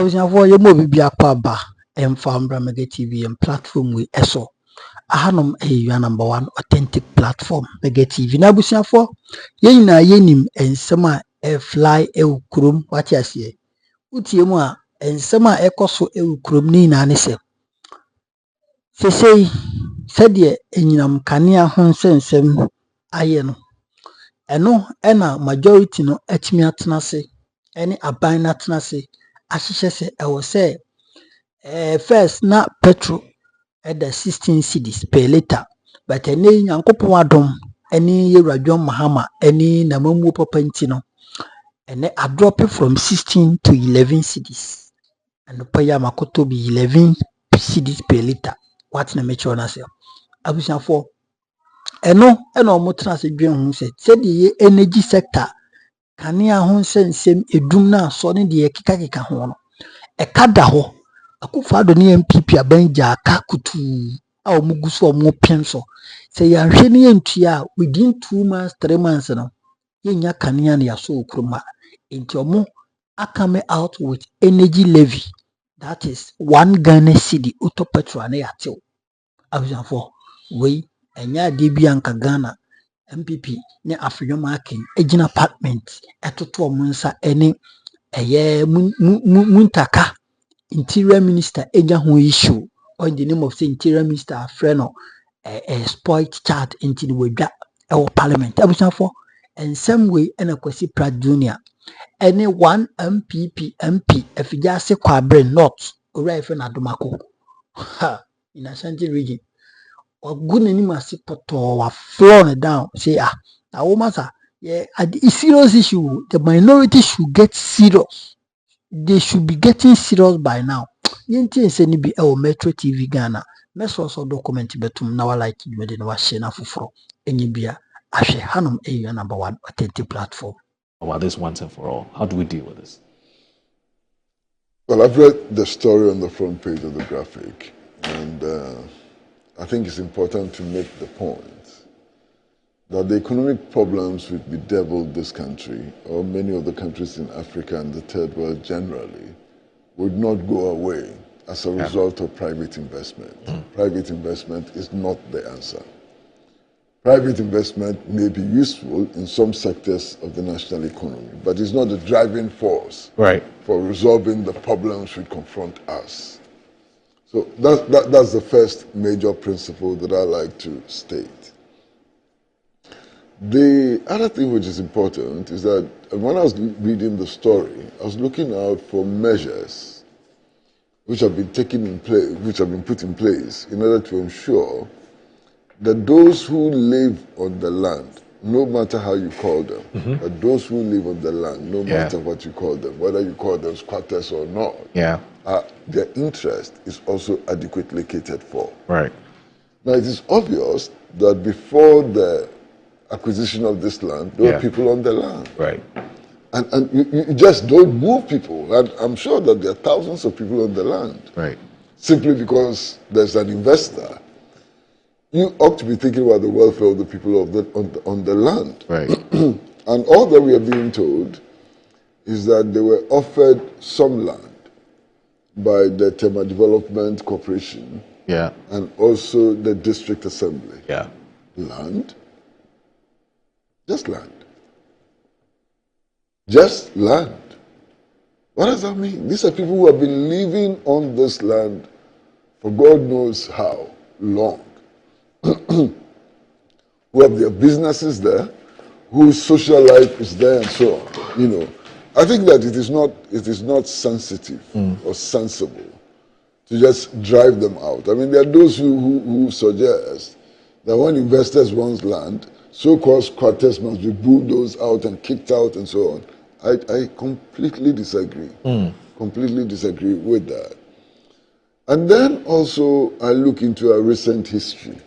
was in a voy movie akwa and found Mega TV and platform we eso. Ahanum your number one authentic platform Mega TV. Na busia for yen na yenim ensema e fly e ukrum what ya see. Utie mu a ensema e koso e ukrum ni na ne se. Sesei sɛdeɛ enyinam kanea ho nsɛnsɛm ayɛ no ɛno ɛna majority no atumi atena ase ɛne aban na atena ase ahyehyɛ sɛ ɛwɔ sɛ first na petrol ɛda 16 cedis per liter but ɛne nyankopɔn adom ɛne yɛwura John Mahama ɛne namamuo papa nti no ɛne adrop from 16 to 11 cedis ɛno pa yɛ makoto bi 11 cedis per liter what na make sure na say abusiafo eno omo tena se dwen hu se the energy sector kanea ho nsensem edum na so ne de keka ho no e kada ho akufado ne NPP abanja aka kutu a omo guso omo penso se ya hwe ne entua within 2 months 3 months no yenya kanea na yaso okroma enti omo akame out with energy levy. That is 1 Ghana cedi auto petrol na yatew. Abusiafo we enya de bia nka Ghana MPP ne afredwom akin egina apartment etoto omunsa ene eye muntaka interior minister eja ho issue on the name of say interior minister afreno spoiled child into the wadwa e parliament. Abusiafo ensem we ena Kwesi Pratt Junior any 1 NPP MP efijase kwabre north ora efe na domako ha in Ashanti region or good anima si poto wa flown down say a woman sir yeah a serious issue. The minority should get serious. They should be getting serious by now. Yenti say ni bi e Metro TV Ghana meso so document betum na wa like you de na wa share na foforo enye bia ahwe hanom your number one authentic platform. About this once and for all, how do we deal with this? Well, I've read the story on the front page of the graphic, and I think it's important to make the point that the economic problems which bedeviled this country, or many of the countries in Africa and the third world generally, would not go away as a result of private investment. Private investment is not the answer. Private investment may be useful in some sectors of the national economy, but it's not the driving force for resolving the problems which confront us. So that's the first major principle that I like to state. The other thing which is important is that when I was reading the story, I was looking out for measures which have been taken in place, which have been put in place in order to ensure that those who live on the land, no matter how you call them, that those who live on the land, no matter what you call them, whether you call them squatters or not, their interest is also adequately catered for. Right. Now, it is obvious that before the acquisition of this land, there were people on the land. Right. And you just don't move people. And I'm sure that there are thousands of people on the land. Right. Simply because there's an investor. You ought to be thinking about the welfare of the people on the land. Right. And all that we are being told is that they were offered some land by the Tema Development Corporation and also the District Assembly. Land? Just land. Just land. What does that mean? These are people who have been living on this land for God knows how long. Who have their businesses there, whose social life is there, and so on. You know, I think that it is not sensitive or sensible to just drive them out. I mean, there are those who suggest that when investors want land, so-called squatters must be bulldozed out and kicked out and so on. I completely disagree. Completely disagree with that. And then also I look into our recent history.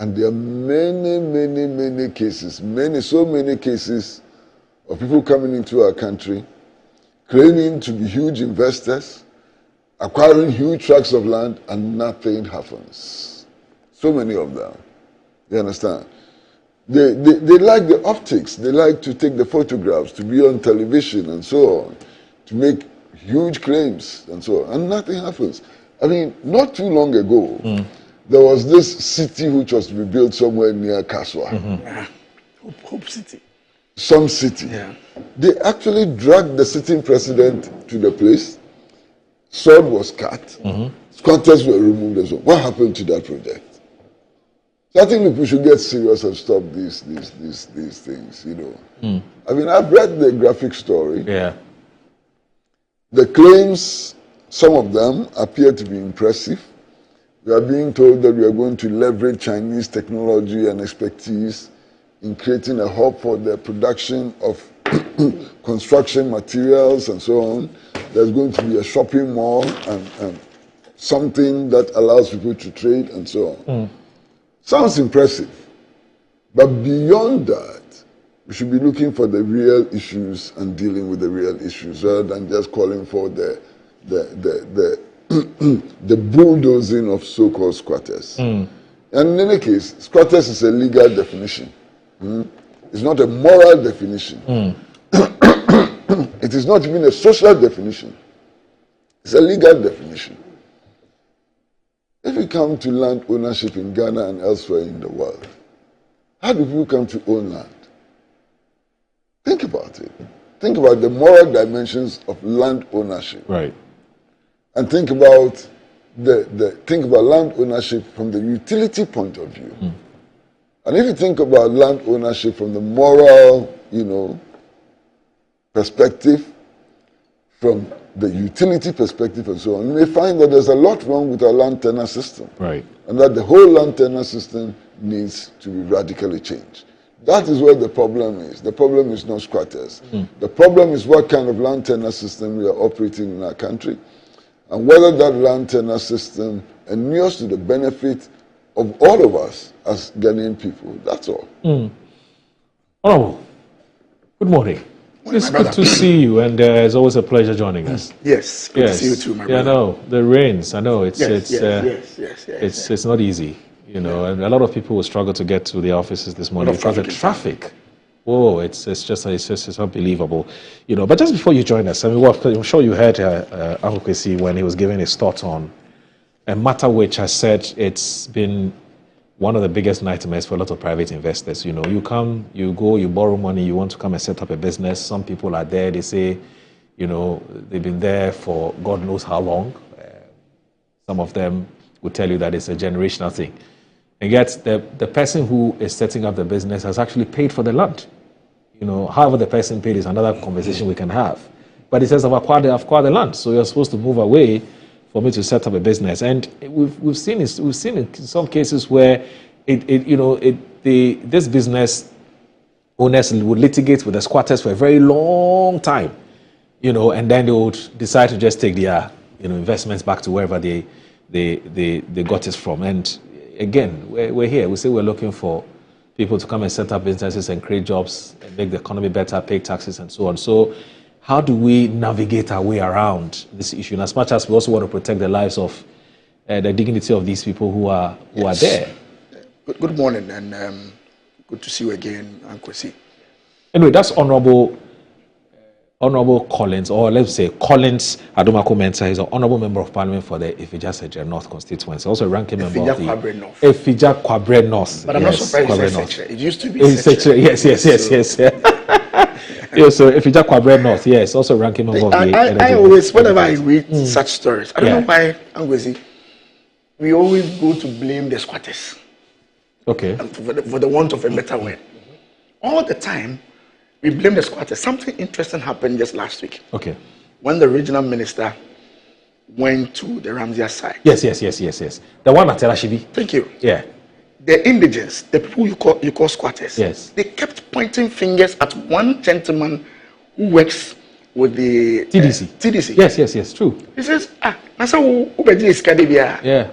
And there are many cases, so many cases of people coming into our country, claiming to be huge investors, acquiring huge tracts of land, and nothing happens. So many of them. You understand? They like the optics. They like to take the photographs, to be on television and so on, to make huge claims and so on, and nothing happens. I mean, not too long ago, there was this city which was to be built somewhere near Kaswa. Hope City. Some city. Yeah. They actually dragged the sitting president to the place. Sword was cut. Squatters were removed as well. What happened to that project? So I think we should get serious and stop these things, you know. I mean, I've read the graphic story. Yeah. The claims, some of them appear to be impressive. We are being told that we are going to leverage Chinese technology and expertise in creating a hub for the production of construction materials and so on. There's going to be a shopping mall and something that allows people to trade and so on. Sounds impressive. But beyond that, we should be looking for the real issues and dealing with the real issues rather than just calling for the bulldozing of so-called squatters. And in any case, squatters is a legal definition. It's not a moral definition. It is not even a social definition. It's a legal definition. If we come to land ownership in Ghana and elsewhere in the world, how do people come to own land? Think about it. Think about the moral dimensions of land ownership. Right. And think about think about land ownership from the utility point of view. And if you think about land ownership from the moral, you know, perspective, from the utility perspective and so on, you may find that there's a lot wrong with our land tenure system. Right. And that the whole land tenure system needs to be radically changed. That is where the problem is. The problem is not squatters. The problem is what kind of land tenure system we are operating in our country, and whether that land tenure system inures to the benefit of all of us as Ghanaian people. That's all. Oh, good morning. It's good to see you, and it's always a pleasure joining us. Yes, good to see you too, my brother. Yeah, I know the rains. I know it's Yes. not easy, you know, and a lot of people will struggle to get to the offices this morning because of traffic. Oh, it's just unbelievable, you know. But just before you join us, I mean, I'm sure you heard Uncle Kwesi when he was giving his thoughts on a matter which I said it's been one of the biggest nightmares for a lot of private investors. You know, you come, you go, you borrow money, you want to come and set up a business. Some people are there, they say, you know, they've been there for God knows how long. Some of them will tell you that it's a generational thing. And yet the person who is setting up the business has actually paid for the land. You know, however the person paid is another conversation we can have. But it says I've acquired the land, so you're supposed to move away for me to set up a business. And we've seen in some cases where this business owners would litigate with the squatters for a very long time, you know, and then they would decide to just take their investments back to wherever they got it from. And again, we're here. We say we're looking for people to come and set up businesses and create jobs and make the economy better, pay taxes and so on. So how do we navigate our way around this issue? And as much as we also want to protect the lives of the dignity of these people who are there. Good morning, and good to see you again, Uncle Kwesi. Anyway, that's Honorable Collins, or let's say Collins Adomako Mensah. He's an honorable member of parliament for the Efija North constituency, also a ranking member of the Efija Kwabre North. But I'm not surprised it used to be Yes. Yeah, so Efija Kwabre North, yes, also a ranking member of the I always, whenever I read such stories, I don't know why, Uncle Kwesi, we always go to blame the squatters. Okay. For the want of a better word. All the time, we blame the squatters. Something interesting happened just last week. Okay. When the regional minister went to the Ramsey side. Yes. The one at Telashibi. Thank you. Yeah. The indigents, the people you call squatters. Yes. They kept pointing fingers at one gentleman who works with the TDC. TDC. Yes, true. He says, Nasa Ubeji is Kadibia. Yeah.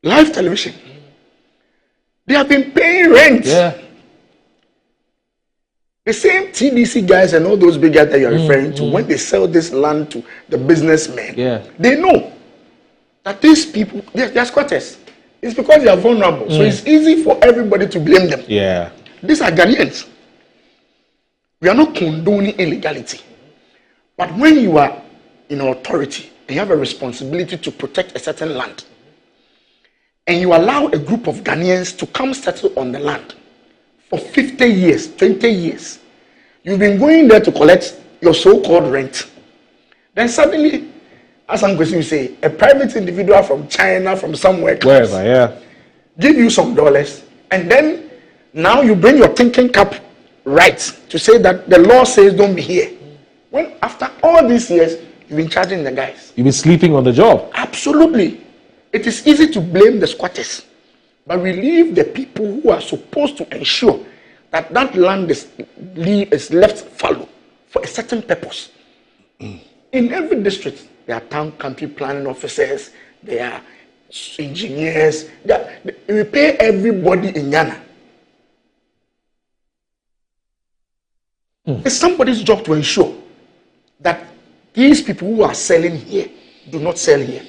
Live television. They have been paying rent. Yeah. The same TDC guys and all those big guys that you're referring to, when they sell this land to the businessmen, they know that these people, they're squatters. It's because they are vulnerable. So it's easy for everybody to blame them. Yeah. These are Ghanaians. We are not condoning illegality. But when you are in authority and you have a responsibility to protect a certain land, and you allow a group of Ghanaians to come settle on the land for 50 years, 20 years, you've been going there to collect your so-called rent. Then suddenly, as I'm going to say, a private individual from China, from somewhere, comes, wherever, give you some dollars, and then now you bring your thinking cap right to say that the law says don't be here. When after all these years, you've been charging the guys. You've been sleeping on the job. Absolutely. It is easy to blame the squatters, but we leave the people who are supposed to ensure that that land is left fallow for a certain purpose. In every district, there are town country planning officers, there are engineers, we pay everybody in Ghana. It's somebody's job to ensure that these people who are selling here do not sell here.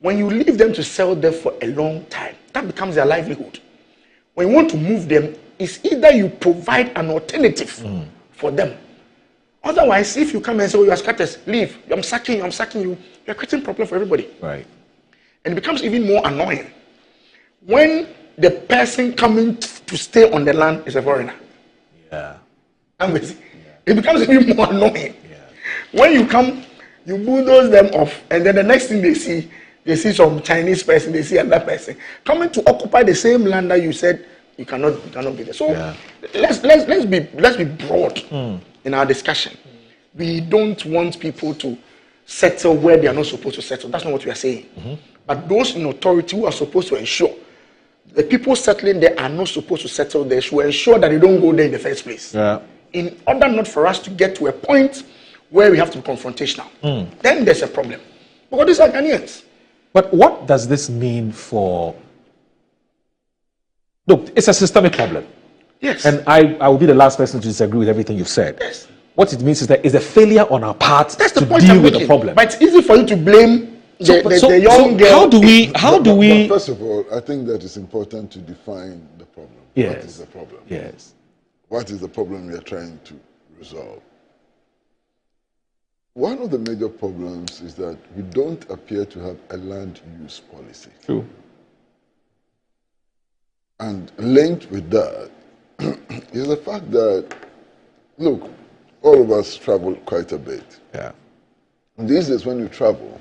When you leave them to sell there for a long time, that becomes their livelihood. When you want to move them, it's either you provide an alternative for them. Otherwise, if you come and say, oh, you are scatters, leave, I'm sacking you, you're creating problem for everybody. Right. And it becomes even more annoying when the person coming to stay on the land is a foreigner. Yeah. It becomes even more annoying. Yeah. When you come, you bulldoze them off, and then the next thing they see some Chinese person, they see another person coming to occupy the same land that you said you cannot be there. So let's be broad in our discussion. We don't want people to settle where they are not supposed to settle. That's not what we are saying. But those in authority who are supposed to ensure the people settling there are not supposed to settle there should ensure that they don't go there in the first place. Yeah. In order not for us to get to a point where we have to be confrontational, then there's a problem. Because these are Ghanaians. But what does this mean for... Look, it's a systemic problem. Yes. And I will be the last person to disagree with everything you've said. Yes. What it means is that it's a failure on our part to point deal I'm with making. the problem. But it's easy for you to blame the young girl. How do we... But first of all, I think that it's important to define the problem. Yes. What is the problem? Yes. What is the problem we are trying to resolve? One of the major problems is that we don't appear to have a land use policy. True. And linked with that is the fact that, look, all of us travel quite a bit. Yeah. And these days when you travel,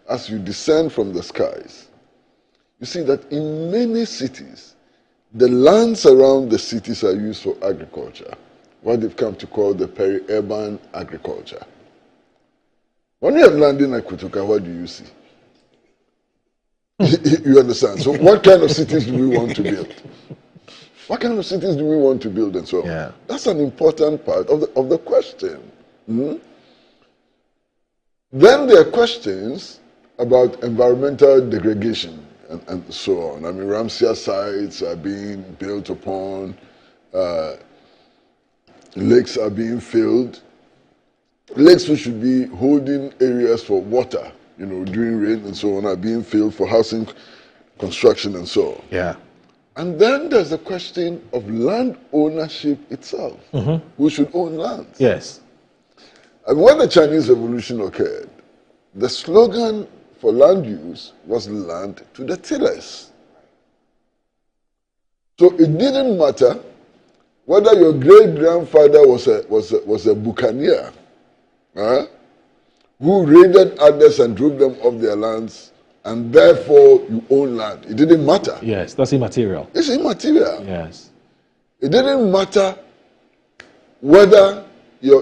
as you descend from the skies, you see that in many cities, the lands around the cities are used for agriculture, what they've come to call the peri-urban agriculture. When you have land in Akutuka, what do you see? You understand? So what kind of cities do we want to build? What kind of cities do we want to build and so on? Yeah. That's an important part of the question. Then there are questions about environmental degradation and so on. I mean, Ramsar sites are being built upon, lakes are being filled. Lakes which should be holding areas for water, during rain and so on, are being filled for housing construction and so on. Yeah. And then there's the question of land ownership itself. Who should own land? Yes. And when the Chinese Revolution occurred, the slogan for land use was land to the tillers. So it didn't matter whether your great-grandfather was a buccaneer, who raided others and drove them off their lands, and therefore you own land. It didn't matter. Yes, that's immaterial. It's immaterial. Yes. It didn't matter whether your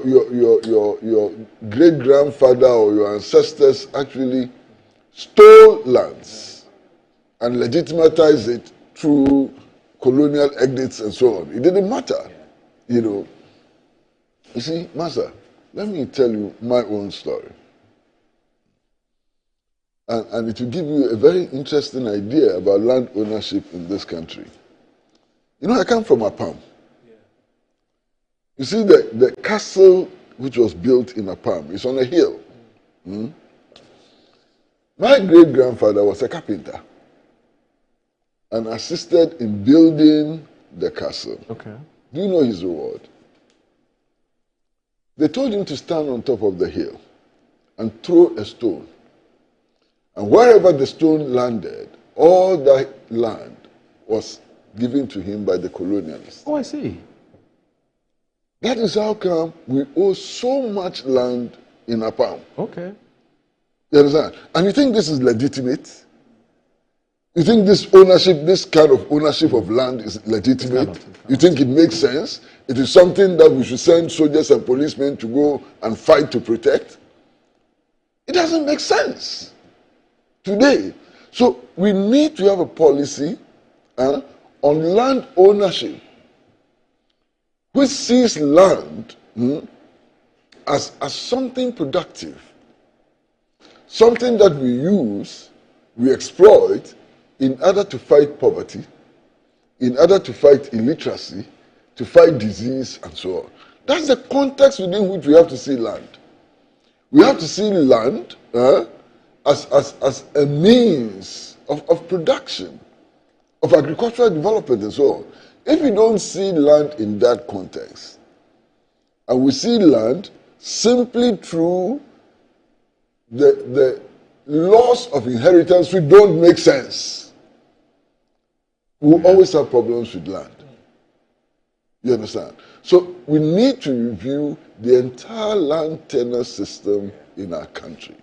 great-grandfather or your ancestors actually stole lands and legitimatized it through colonial edicts and so on. It didn't matter. You see, Master, let me tell you my own story. And it will give you a very interesting idea about land ownership in this country. I come from Apam. You see, the castle which was built in Apam is on a hill. My great-grandfather was a carpenter and assisted in building the castle. Okay. Do you know his reward? They told him to stand on top of the hill and throw a stone. And wherever the stone landed, all that land was given to him by the colonialists. Oh, I see. That is how come we owe so much land in Apam. Okay. You understand? And you think this is legitimate? You think this ownership, this kind of ownership of land is legitimate? You think it makes sense? It is something that we should send soldiers and policemen to go and fight to protect? It doesn't make sense today. So we need to have a policy on land ownership which sees land as something productive, something that we use, we exploit in order to fight poverty, in order to fight illiteracy, to fight disease, and so on. That's the context within which we have to see land. We have to see land as a means of production, of agricultural development, and so on. If we don't see land in that context, and we see land simply through the laws of inheritance which don't make sense, we'll always have problems with land. You understand? So we need to review the entire land tenure system in our country.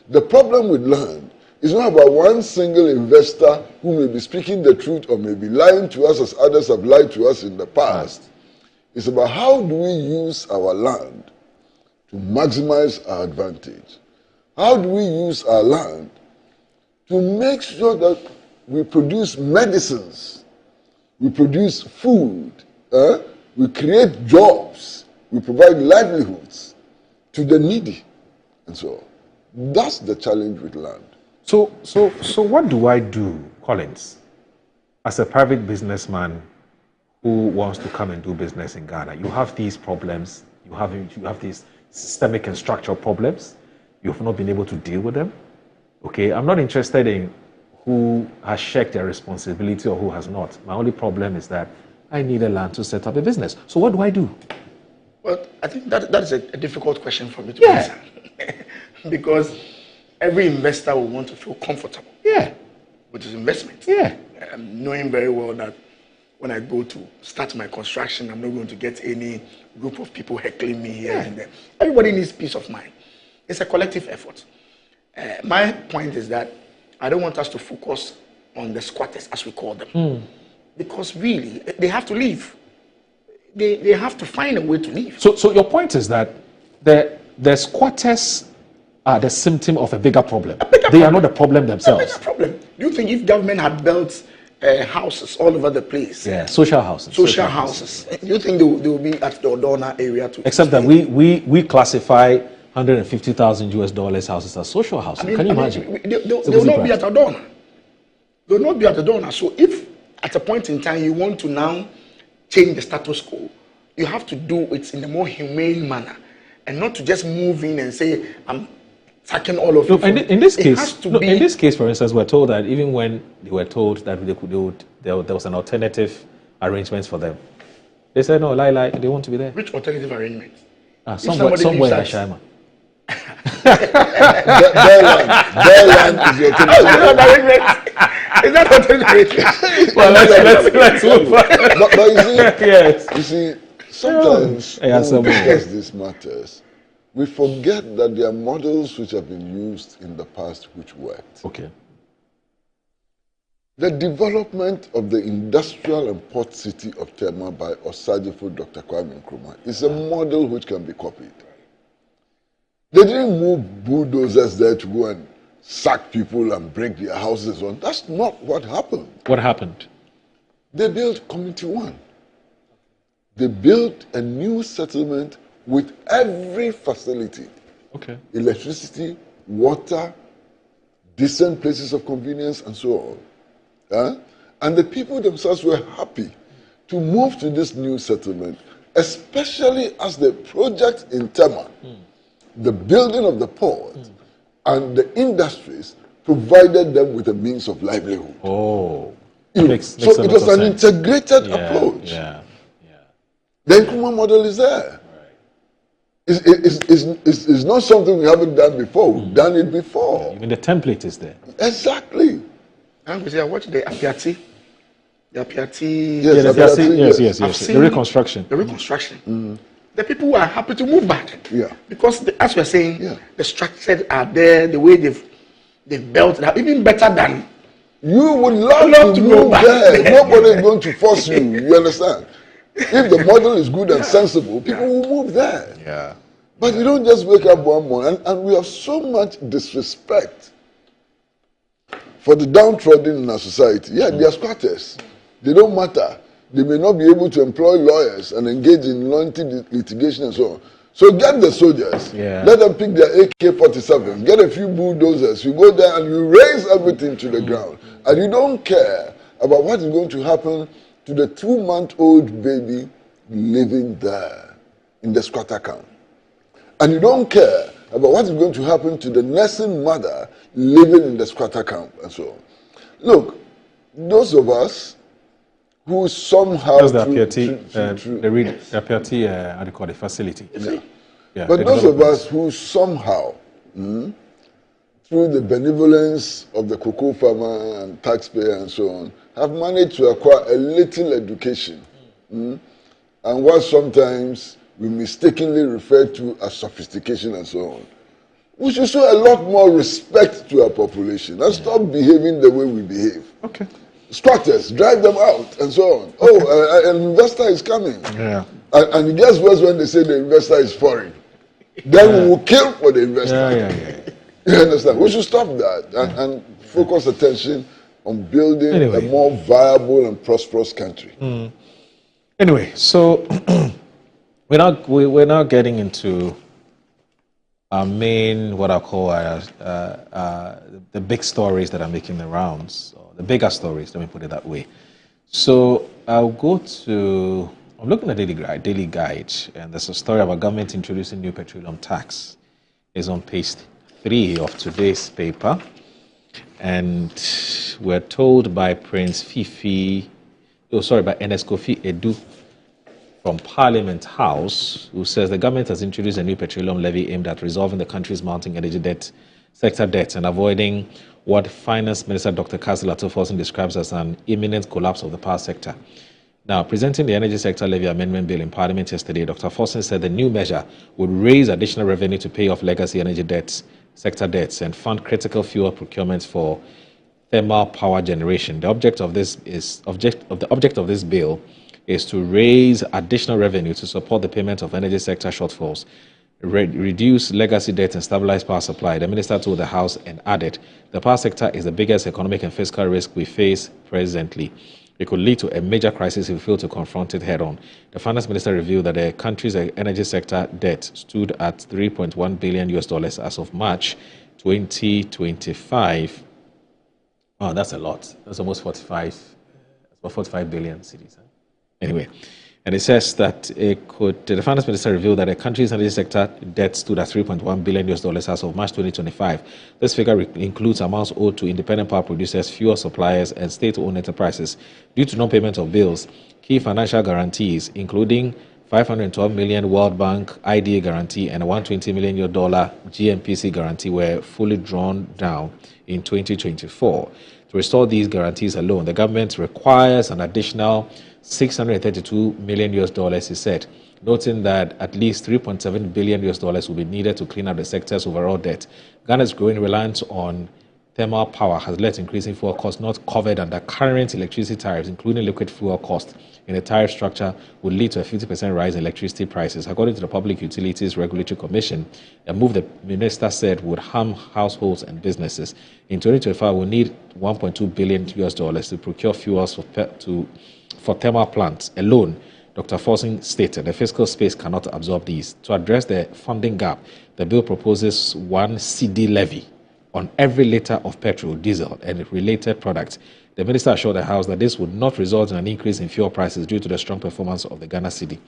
The problem with land is not about one single investor who may be speaking the truth or may be lying to us as others have lied to us in the past. It's about how do we use our land to maximize our advantage. How do we use our land to make sure that we produce medicines, we produce food, we create jobs, we provide livelihoods to the needy, and so on. That's the challenge with land. So what do I do, Collins, as a private businessman who wants to come and do business in Ghana? You have these problems, you have these systemic and structural problems. You have not been able to deal with them. Okay, I'm not interested in who has shirked their responsibility or who has not. My only problem is that I need a land to set up a business. So what do I do? Well, I think that is a difficult question for me to answer. Because every investor will want to feel comfortable with his investment. I'm knowing very well that when I go to start my construction, I'm not going to get any group of people heckling me here and there. Everybody needs peace of mind. It's a collective effort. My point is that I don't want us to focus on the squatters, as we call them. Because really, they have to leave. They have to find a way to leave. So your point is that the squatters are the symptom of a bigger problem. They are not the problem themselves. A bigger problem. Do you think if government had built houses all over the place? Social houses. Social houses. Do you think they will be at the Odona area too? Except that we classify $150,000 houses as social houses. Can you imagine? They will not be at Odona. They will not be at Odona. So if at a point in time you want to now change the status quo, you have to do it in a more humane manner and not to just move in and say, I'm sacking all of you. In this case, for instance, we're told that even when they were told that there was an alternative arrangement for them, they said, no, they want to be there. Which alternative arrangement? Somewhere in Ashima. Their land is your alternative. Is that alternative arrangement? Well, let's move on. But you see, sometimes when we discuss these matters, we forget that there are models which have been used in the past which worked. Okay. The development of the industrial and port city of Tema by Osajifo Dr. Kwame Nkrumah is a model which can be copied. They didn't move bulldozers there to go and sack people and break their houses on. That's not what happened. What happened? They built Community One. They built a new settlement with every facility. Okay. Electricity, water, decent places of convenience, and so on. And the people themselves were happy to move to this new settlement, especially as the project in Tema, the building of the port, and the industries provided them with a means of livelihood. Oh. So it was an integrated approach. The Nkrumah model is there. It's not something we haven't done before. We've done it before. Yeah, even the template is there. Exactly. And I watched the Apiati. The Apiati. Yes, the Apiati, yes. I've seen The reconstruction. The reconstruction. The people are happy to move back. Yeah. Because as we're saying, the structures are there, the way they've built it, even better than. You would love to move there. Nobody is going to force you. You understand? If the model is good and sensible, people will move there. Yeah. But you don't just wake up one morning, and we have so much disrespect for the downtrodden in our society. Yeah, they are squatters. They don't matter. They may not be able to employ lawyers and engage in lengthy litigation and so on. So get the soldiers. Yeah. Let them pick their AK-47. Get a few bulldozers. You go there and you raise everything to the ground. And you don't care about what is going to happen to the 2-month-old baby living there in the squatter camp. And you don't care about what is going to happen to the nursing mother living in the squatter camp and so on. Look, those of us who somehow... That's the Apiati, how do you call it, facility. Yeah. But those of us who somehow, through the benevolence of the cocoa farmer and taxpayer and so on, have managed to acquire a little education, and what sometimes we mistakenly refer to as sophistication and so on, we should show a lot more respect to our population and stop behaving the way we behave. Okay. Squatters, drive them out and so on. Oh, an investor is coming. Yeah. And it gets worse when they say the investor is foreign. Then we will kill for the investor. Yeah. You understand? We should stop that and focus attention on building a more viable and prosperous country. Anyway, so we're now getting into our main, what I call the big stories that are making the rounds, or the bigger stories, let me put it that way. So I'll go to, I'm looking at Daily Guide, and there's a story about government introducing new petroleum tax. It's on page 3 of today's paper, and we're told by by Ernest Kofi Edu from Parliament House, who says the government has introduced a new petroleum levy aimed at resolving the country's mounting energy sector debt and avoiding what Finance Minister Dr. Kassel Atoforsen describes as an imminent collapse of the power sector. Now, presenting the Energy Sector Levy Amendment Bill in Parliament yesterday, Dr. Forsen said the new measure would raise additional revenue to pay off legacy energy sector debts and fund critical fuel procurement for thermal power generation. The object of this bill is to raise additional revenue to support the payment of energy sector shortfalls, reduce legacy debt and stabilize power supply. The minister told the House and added, the power sector is the biggest economic and fiscal risk we face presently. It could lead to a major crisis if we fail to confront it head on. The finance minister revealed that the country's energy sector debt stood at $3.1 billion as of March 2025. Oh, that's a lot. That's almost 45 billion cedis. Anyway, and it says that the finance minister revealed that the country's energy sector debt stood at $3.1 billion as of March 2025. This figure includes amounts owed to independent power producers, fuel suppliers, and state-owned enterprises due to non-payment of bills. Key financial guarantees, including $512 million World Bank IDA guarantee and a $120 million GMPC guarantee, were fully drawn down in 2024. To restore these guarantees alone, the government requires an additional $632 million, he said, noting that at least $3.7 billion will be needed to clean up the sector's overall debt. Ghana's growing reliance on thermal power has led to increasing fuel costs not covered under current electricity tariffs, including liquid fuel costs in the tariff structure, would lead to a 50% rise in electricity prices. According to the Public Utilities Regulatory Commission, a move the minister said would harm households and businesses. In 2025, we'll need $1.2 billion to procure fuels for thermal plants alone. Dr. Forsen stated the fiscal space cannot absorb these. To address the funding gap, the bill proposes 1 cedi levy on every liter of petrol, diesel, and related products. The minister assured the House that this would not result in an increase in fuel prices due to the strong performance of the Ghana cedi.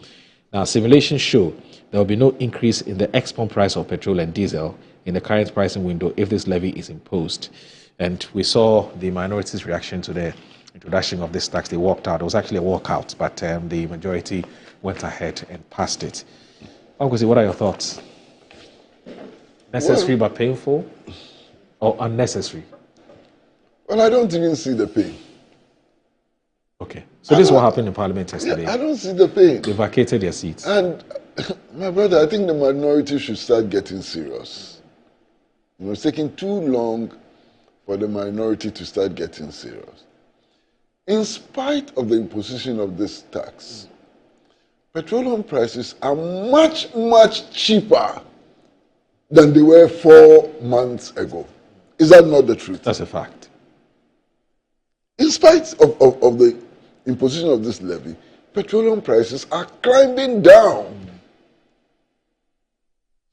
Now, simulations show there will be no increase in the export price of petrol and diesel in the current pricing window if this levy is imposed. And we saw the minority's reaction to the introduction of this tax. They walked out. It was actually a walkout, but the majority went ahead and passed it. Kwesi, what are your thoughts? Necessary but painful, or unnecessary? Well, I don't even see the pain. Okay. So this is what happened in Parliament yesterday. I don't see the pain. They vacated their seats. And my brother, I think the minority should start getting serious. You know, it's taking too long for the minority to start getting serious. In spite of the imposition of this tax, petroleum prices are much, much cheaper than they were 4 months ago. Is that not the truth? That's a fact. In spite of the imposition of this levy, petroleum prices are climbing down.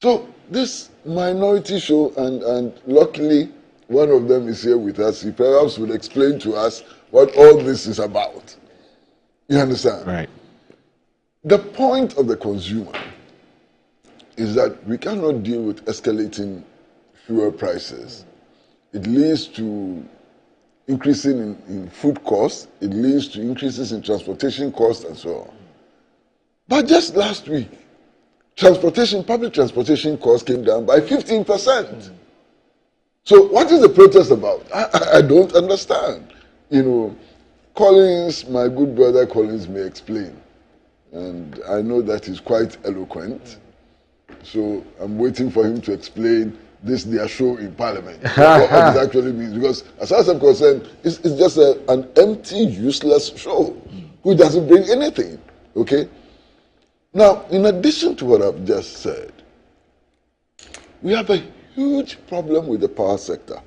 So this minority show, and luckily one of them is here with us, he perhaps will explain to us what all this is about. You understand? Right. The point of the consumer is that we cannot deal with escalating fuel prices. It leads to increasing in food costs, it leads to increases in transportation costs and so on. But just last week, public transportation costs came down by 15%. So what is the protest about? I don't understand. You know, Collins, my good brother Collins may explain. And I know that he's quite eloquent. So I'm waiting for him to explain this their show in Parliament. What it actually means. Because as far as I'm concerned, it's just an empty, useless show which doesn't bring anything. Okay? Now, in addition to what I've just said, we have a huge problem with the power sector.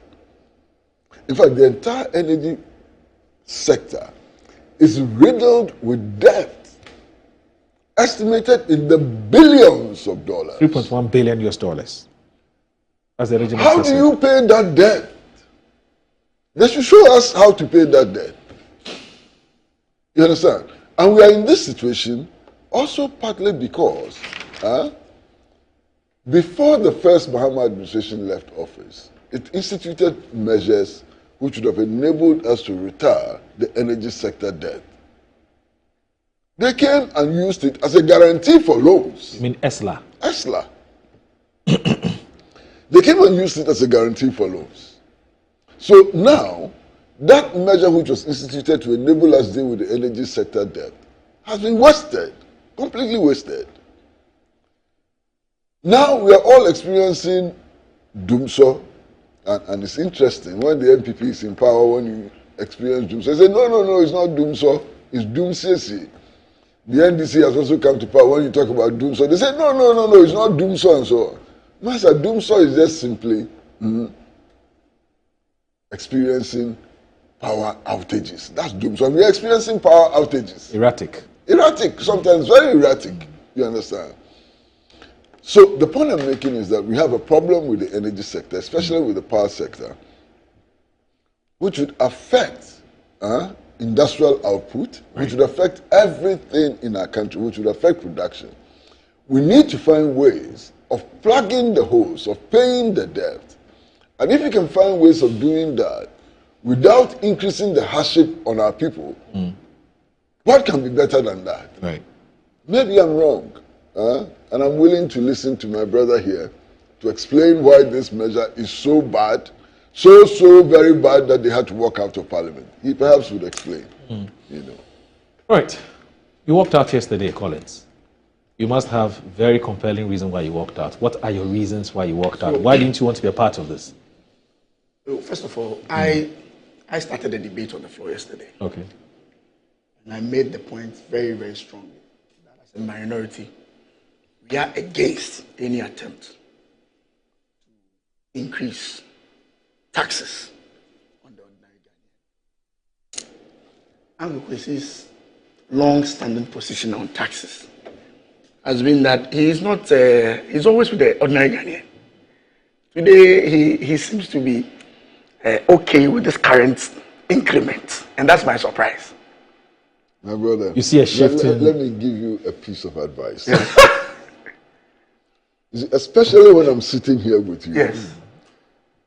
In fact, the entire energy sector is riddled with debt, estimated in the billions of dollars. 3.1 billion US dollars. As the regional How do you pay that debt? They should show us how to pay that debt. You understand? And we are in this situation also partly because before the first Mahama administration left office, it instituted measures which would have enabled us to retire the energy sector debt. They came and used it as a guarantee for loans. You mean ESLA? ESLA. They came and used it as a guarantee for loans. So now, that measure which was instituted to enable us to deal with the energy sector debt has been wasted, completely wasted. Now we are all experiencing doomsor, and it's interesting, when the NPP is in power, when you experience doomsor, they say, no, it's not doomsor, it's doomsay. The NDC has also come to power. When you talk about doomsor, they say, no, it's not doomsor and so on. Master, doomsor is just simply experiencing power outages. That's doomsor. And we are experiencing power outages. Erratic, sometimes very erratic. You understand? So the point I'm making is that we have a problem with the energy sector, especially with the power sector, which would affect industrial output, which would affect everything in our country, which would affect production. We need to find ways of plugging the holes, of paying the debt. And if you can find ways of doing that without increasing the hardship on our people, what can be better than that? Right. Maybe I'm wrong. And I'm willing to listen to my brother here to explain why this measure is so bad, so very bad that they had to walk out of Parliament. He perhaps would explain. You know. Right. You walked out yesterday, Collins. You must have very compelling reason why you walked out. What are your reasons why you walked out? Why didn't you want to be a part of this? First of all, I started a debate on the floor yesterday. Okay. And I made the point very, very strongly that as a minority, we are against any attempt to increase taxes on the ordinary Ghanaian. Uncle Kwesi's long-standing position on taxes has been that he is not, he's always with the ordinary Ghanaian. Today, he seems to be okay with this current increment, and that's my surprise. My brother, you see a shift let me give you a piece of advice. Especially when I'm sitting here with you. Yes.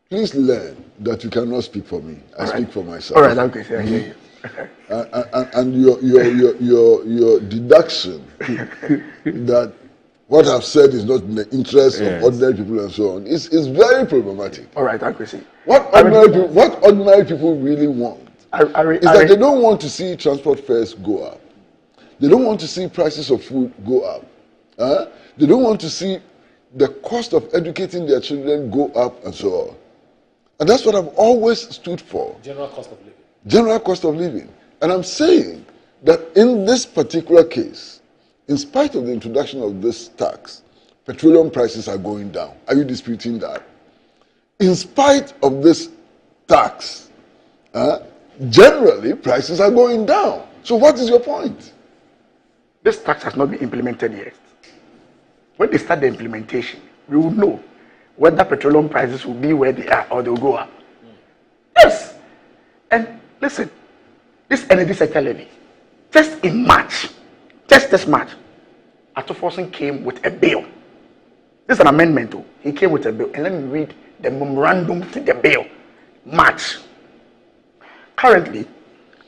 Please learn that you cannot speak for me. I speak for myself. All right, okay, I hear you. And your deduction that what I've said is not in the interest of ordinary people and so on. It's very problematic. All right, Kwesi. What ordinary people really want is that they don't want to see transport fares go up. They don't want to see prices of food go up. They don't want to see the cost of educating their children go up and so on. And that's what I've always stood for. General cost of living. General cost of living. And I'm saying that in this particular case, in spite of the introduction of this tax, petroleum prices are going down. Are you disputing that? In spite of this tax, generally prices are going down. So what is your point? This tax has not been implemented yet. When they start the implementation, we will know whether petroleum prices will be where they are or they'll go up. Yes. And listen, this energy sector levy, just in March, just this March, Atuforsen came with a bill. This is an amendment too. He came with a bill. And let me read the memorandum to the bill. March. Currently,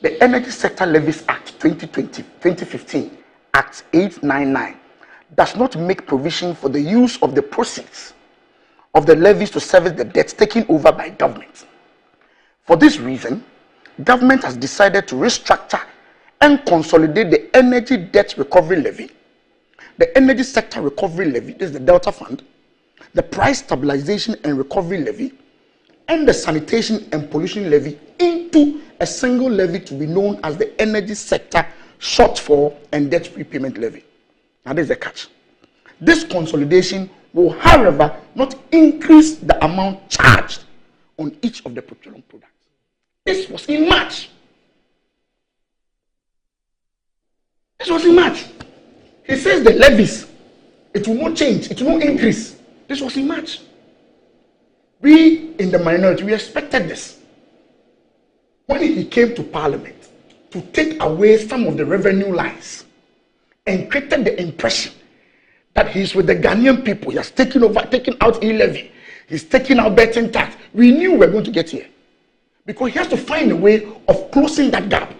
the Energy Sector Levies Act 2015, Act 899, does not make provision for the use of the proceeds of the levies to service the debts taken over by government. For this reason, government has decided to restructure and consolidate the Energy Debt Recovery Levy, the Energy Sector Recovery Levy, this is the Delta Fund, the Price Stabilization and Recovery Levy, and the Sanitation and Pollution Levy into a single levy to be known as the Energy Sector Shortfall and Debt Repayment Levy. Now, there's the catch. This consolidation will, however, not increase the amount charged on each of the petroleum products. This was in March. This was in March. He says the levies, it will not change, it will not increase. This was in March. We in the minority, we expected this. When he came to Parliament to take away some of the revenue lines and created the impression that he's with the Ghanaian people, he has taken out e-levy, he's taking out betting tax. We knew we were going to get here because he has to find a way of closing that gap.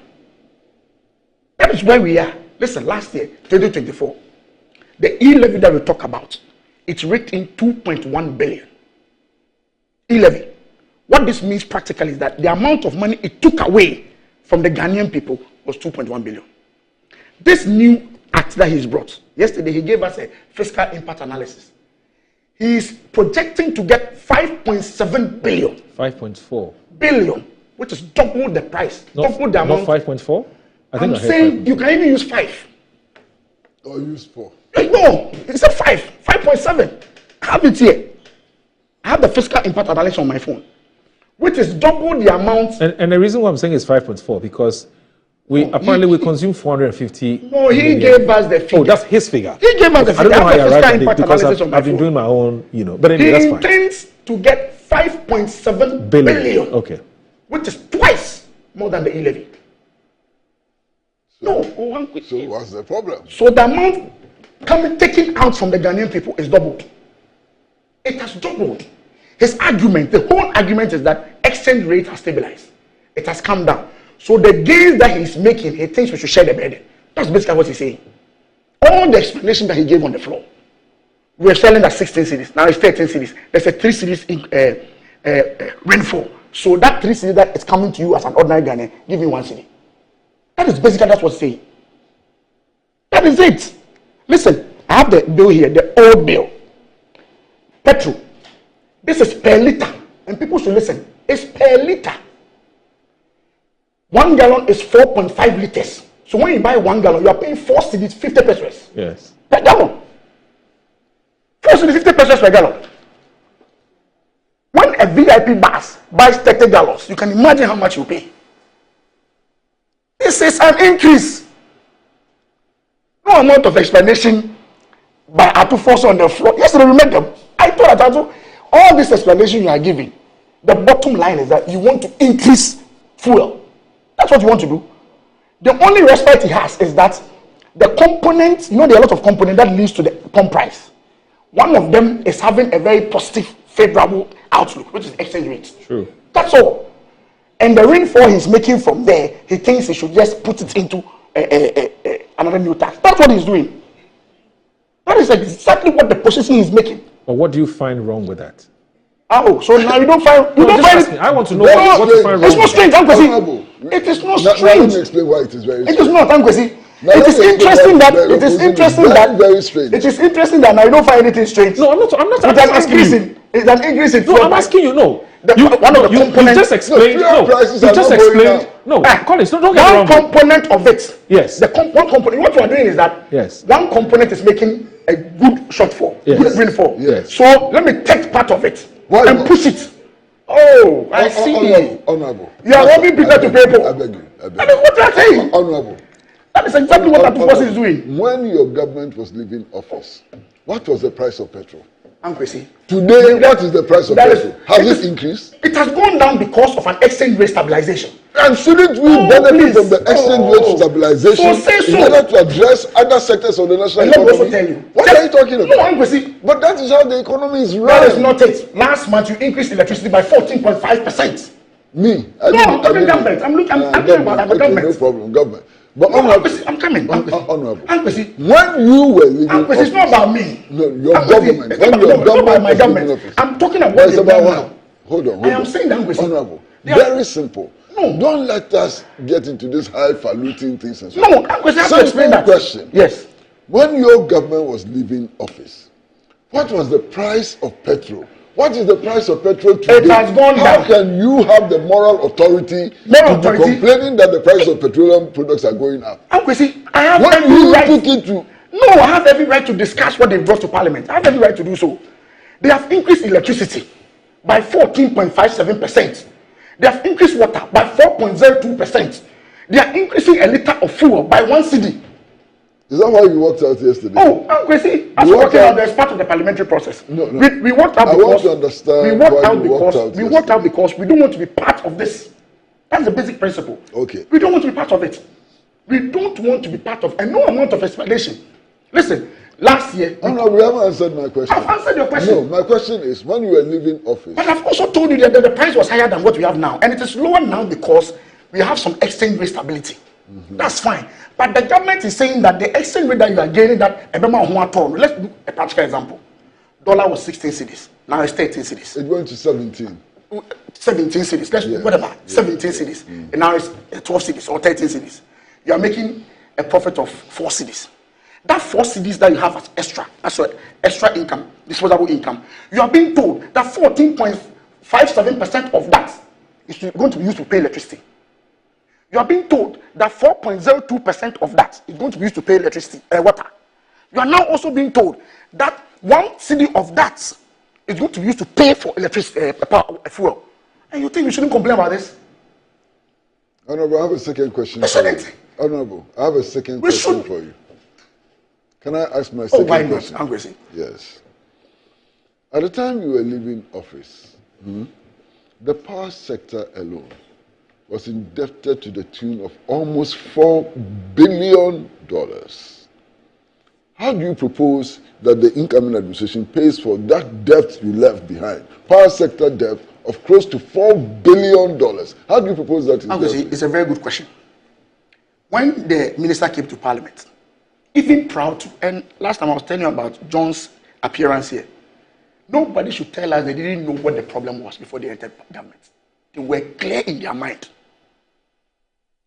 That is where we are. Listen, last year, 2024, the e-levy that we talk about, it's raked in 2.1 billion. E-levy. What this means practically is that the amount of money it took away from the Ghanaian people was 2.1 billion. This new act that he's brought, yesterday he gave us a fiscal impact analysis. He's projecting to get 5.7 billion. 5.4 billion, which is double the price, double the amount. Not 5.4? I'm saying you can even use 5. Or use 4. No, it's a 5.7. I have it here. I have the fiscal impact analysis on my phone, which is double the amount. And the reason why I'm saying it's 5.4 because we consume 450. No, he gave us the figure. Oh, that's his figure. He gave us the figure. I don't know how I I have the fiscal impact analysis on my phone. I've been doing my own, But anyway, that's fine. He intends to get 5.7 billion. Okay. Which is twice more than the e-levy. So what's the problem? So the amount taken out from the Ghanaian people is doubled. It has doubled. His argument, the whole argument is that exchange rate has stabilized. It has come down. So the gains that he's making, he thinks we should share the burden. That's basically what he's saying. All the explanation that he gave on the floor. We were selling at 16 cities. Now it's 13 cities. There's a 3 cities rainfall. So that 3 cities that is coming to you as an ordinary Ghanaian, give you 1 city. That is basically that's what he's saying. That is it. Listen, I have the bill here, the old bill. Petrol. This is per liter. And people should listen. It's per liter. 1 gallon is 4.5 liters. So when you buy 1 gallon, you are paying 4 cedis, 50 pesos. Yes. Per gallon. 4 cedis, 50 pesos per gallon. When a VIP bus buys 30 gallons, you can imagine how much you pay. This is an increase. No amount of explanation by Atuforsen on the floor. Yesterday we met them. I told Atu, all this explanation you are giving, the bottom line is that you want to increase fuel. That's what you want to do. The only respite he has is that the components, there are a lot of components that leads to the pump price. One of them is having a very positive, favorable outlook, which is exchange rate. True. That's all. And the rainfall he's making from there, he thinks he should just put it into another new tax. That's what he's doing. That is exactly what the position is making. But what do you find wrong with that? Oh, so now you don't find it. I want to know what you find wrong. It's not strange, Kwesi. It is not strange. Let me explain why it is very strange. It is not, Kwesi. It is interesting that very strange. It is interesting that now you don't find anything strange. No, I'm not asking you. It's an increase in. No, I'm asking you. No, you just explained. No, Collins, don't get one component of it. Yes. One component. What you are doing is that one component is making a good shortfall, good windfall. Yes. So let me take part of it and push it. Oh, I see. Honorable. You are robbing people to pay for. I beg you. That is what you are saying. Honorable. That is exactly what that person is doing. When your government was leaving office, what was the price of petrol? Kwesi. Today, what is the price of petrol? Has it increased? It has gone down because of an exchange rate stabilization. And shouldn't we benefit from the exchange rate stabilization in order to address other sectors of the national economy? Let me also tell you. What are you talking about? No, Kwesi. But that is how the economy is run. That is not it. Last month you increased electricity by 14.5%. Me? I'm talking government. I'm talking about the government. No problem, government. But I'm coming. Honorable. When you were leaving office, it's not about me. No, your government. When your government was leaving office. I'm talking about what is about now. Hold on. I am saying that, Honorable. Very simple. No. Don't let us get into this highfalutin things and so on. No, I have to explain that. Question. Yes. When your government was leaving office, what was the price of petrol? What is the price of petrol today? It has gone down. How can you have the moral authority to be complaining that the price of petroleum products are going up? Kwesi, I have every right. No, I have every right to discuss what they brought to Parliament. I have every right to do so. They have increased electricity by 14.57%. They have increased water by 4.02%. They are increasing a litre of fuel by 1 cedi. Is that why you walked out yesterday? Oh, Kwesi, as we walked out as part of the parliamentary process. No. We walked out because I want to understand we walked out because we don't want to be part of this. That's the basic principle. Okay. We don't want to be part of it. We don't want to be part of no amount of explanation. Listen, last year. No, we haven't answered my question. I've answered your question. No, my question is when you were leaving office. But I've also told you that the price was higher than what we have now, and it is lower now because we have some exchange rate stability. That's fine. But the government is saying that the exchange rate that you are getting, that let's do a practical example. Dollar was 16 cedis. Now it's 13 cedis. It went to 17. 17 cedis. Let's do whatever. 17 cedis. And now it's 12 cedis or 13 cedis. You are making a profit of 4 cedis. That 4 cedis that you have as extra income, disposable income, you are being told that 14.57% of that is going to be used to pay electricity. You are being told that 4.02% of that is going to be used to pay electricity, water. You are now also being told that 1 cedi of that is going to be used to pay for electricity, fuel. And you think we shouldn't complain about this? Honorable, I have a second question. Honorable, I have a second question for you. Can I ask my second question? Why not? Yes. At the time you were leaving office, the power sector alone was indebted to the tune of almost $4 billion. How do you propose that the incoming administration pays for that debt you left behind? Power sector debt of close to $4 billion. How do you propose that? It's a very good question. When the minister came to Parliament, even proud to, and last time I was telling you about John's appearance here, nobody should tell us they didn't know what the problem was before they entered government. They were clear in their mind.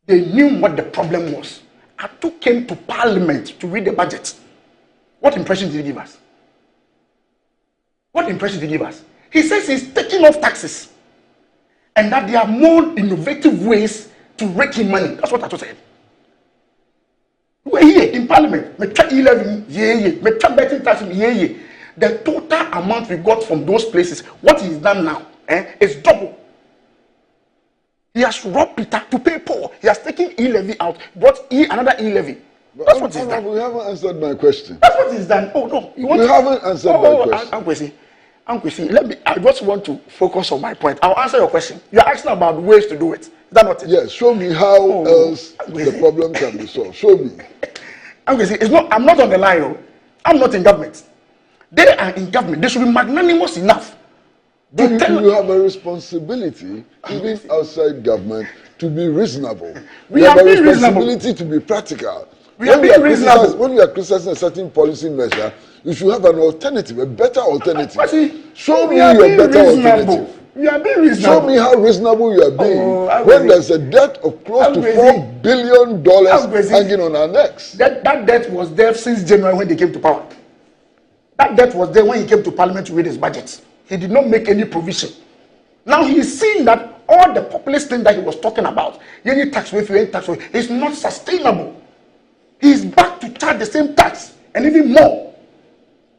They knew what the problem was. Atu came to Parliament to read the budget. What impression did he give us? What impression did he give us? He says he's taking off taxes and that there are more innovative ways to rake in money. That's what Atu said. We're here in Parliament. We check 11, we check betting taxes, The total amount we got from those places, what he's done now, is double. He has robbed Peter to pay Paul. He has taken e-levy out, brought another e-levy. That's what he's done. We haven't answered my question. That's what he's done. Oh no, you haven't answered my question. Kwesi, I just want to focus on my point. I'll answer your question. You're asking about ways to do it. Is that not it? Yes. Show me how else the problem can be solved. Show me. It's not. I'm not on the line. I'm not in government. They are in government. They should be magnanimous enough. Do you have a responsibility, even outside government, to be reasonable? We have a responsibility to be practical. We are being reasonable. When we are criticizing a certain policy measure, You should have an alternative, a better alternative. See, show me your better alternative. You are being reasonable. Show me how reasonable you are being when there's a debt of close to $4 billion hanging on our necks. That debt was there since January when they came to power. That debt was there when he came to Parliament to read his budget. He did not make any provision. Now he is seeing that all the populist thing that he was talking about, any tax with you, any tax with you, is not sustainable. He is back to charge the same tax and even more.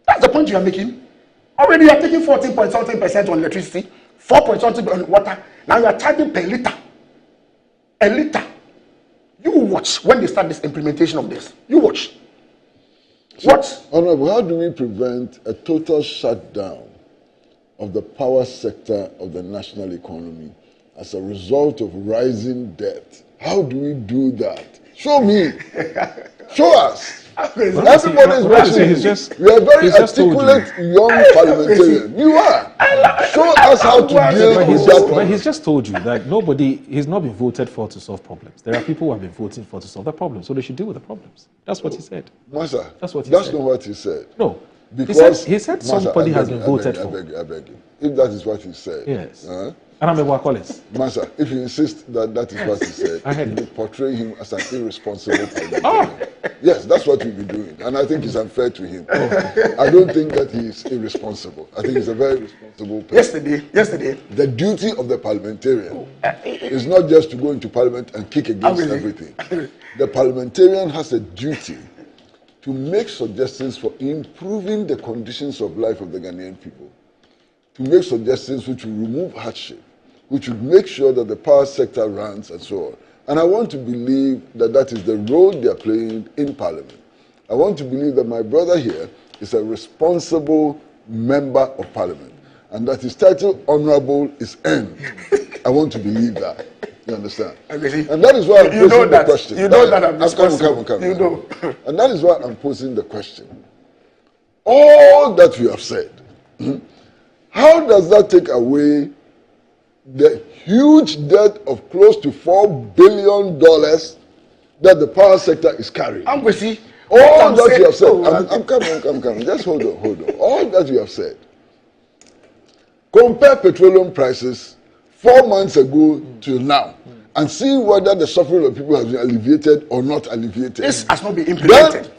That's the point you are making. Already you are taking 14.something% on electricity, 4.something on water. Now you are charging per liter. A liter. You watch when they start this implementation of this. You watch. What? Honorable, how do we prevent a total shutdown of the power sector of the national economy as a result of rising debt? How do we do that? Show me. Show us. Everybody is watching. You are very articulate young parliamentarian. You are. Show us how to deal with that problem. But he's just told you that he's not been voted for to solve problems. There are people who have been voting for to solve the problems, so they should deal with the problems. That's what he said. Master, that's what he said. That's not what he said. No. Because he said somebody has been voted for. I beg you. If that is what he said. Yes. And I'm a Collins. Master, if you insist that that is what he said, you portray him as an irresponsible parliamentarian. Yes, that's what we'll be doing. And I think it's unfair to him. I don't think that he is irresponsible. I think he's a very responsible person. Yesterday. The duty of the parliamentarian is not just to go into parliament and kick against everything. The parliamentarian has a duty to make suggestions for improving the conditions of life of the Ghanaian people, to make suggestions which will remove hardship, which would make sure that the power sector runs and so on. And I want to believe that that is the role they are playing in Parliament. I want to believe that my brother here is a responsible member of Parliament and that his title, Honourable, is earned. I want to believe that. You understand? And that is why I'm posing the question. You know that I'm come. You know. And that is why I'm posing the question. All that you have said, how does that take away the huge debt of close to $4 billion that the power sector is carrying? I'm Kwesi. All that you have said. I'm coming. Just hold on. All that you have said. Compare petroleum prices 4 months ago till now and see whether the suffering of people has been alleviated or not alleviated. This has not been implemented.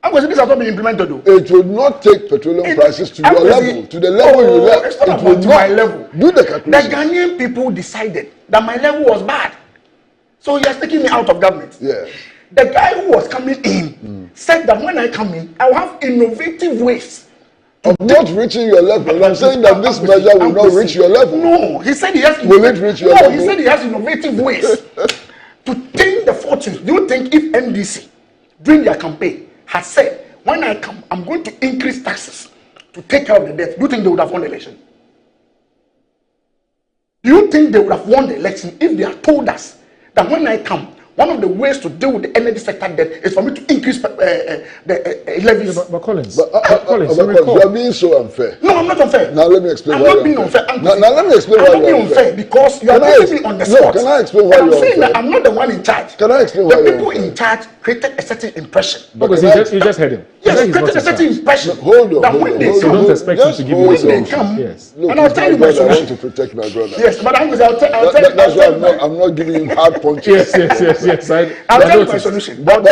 This has not been implemented though. It will not take petroleum prices to your level, to the level you left. It's not about my level. Do the calculation. The Ghanaian people decided that my level was bad. So he has taken me out of government. Yeah. The guy who was coming in said that when I come in, I will have innovative ways of not reaching your level. I'm saying that this measure will not reach your level. No, he said he has. Will it reach your level? No, he said he has innovative ways to change the fortunes. Do you think if NDC during their campaign had said, when I come, I'm going to increase taxes to take care of the debt, do you think they would have won the election? Do you think they would have won the election if they had told us that when I come, one of the ways to deal with the energy sector debt is for me to increase the levies? But Collins, you are being so unfair. No, I'm not unfair. Now let me explain I'm why not being unfair. Now let me explain why I'm not being unfair because you are putting me on the spot. Can I explain why I'm saying that I'm not the one in charge. Can I explain why the people in charge created a certain impression. Because you just heard him. Yes, created a certain impression. Hold on. That when they come, don't expect him to give you when they come, and I'll tell you my solution. I want to protect my brother. Yes, but I'll tell that's why I'm not giving him hard punches. Yes. I'll tell you my solution. But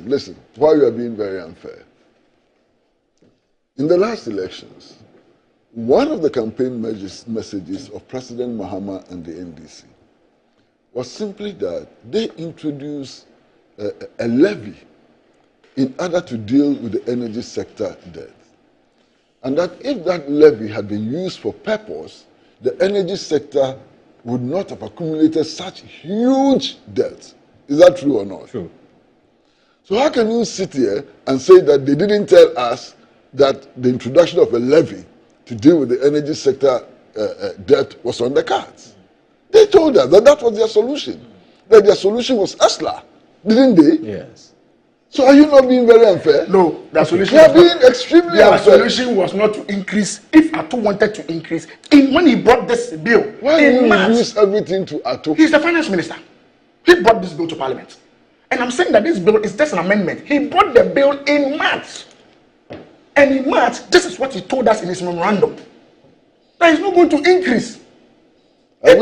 listen. Why you are being very unfair? In the last elections, one of the campaign messages of President Mahama and the NDC was simply that they introduced a levy in order to deal with the energy sector debt. And that if that levy had been used for purpose, the energy sector would not have accumulated such huge debt. Is that true or not? True. So how can you sit here and say that they didn't tell us that the introduction of a levy to deal with the energy sector debt was on the cards? They told us that that was their solution. That their solution was ESLA, didn't they? Yes. So are you not being very unfair? No, their solution. They are being extremely unfair. Their solution was not to increase. If Atto wanted to increase, when he brought this bill, why do you reduce everything to Atto? He's the finance minister. He brought this bill to Parliament, and I'm saying that this bill is just an amendment. He brought the bill in March. And in March, this is what he told us in his memorandum. That is not going to increase. I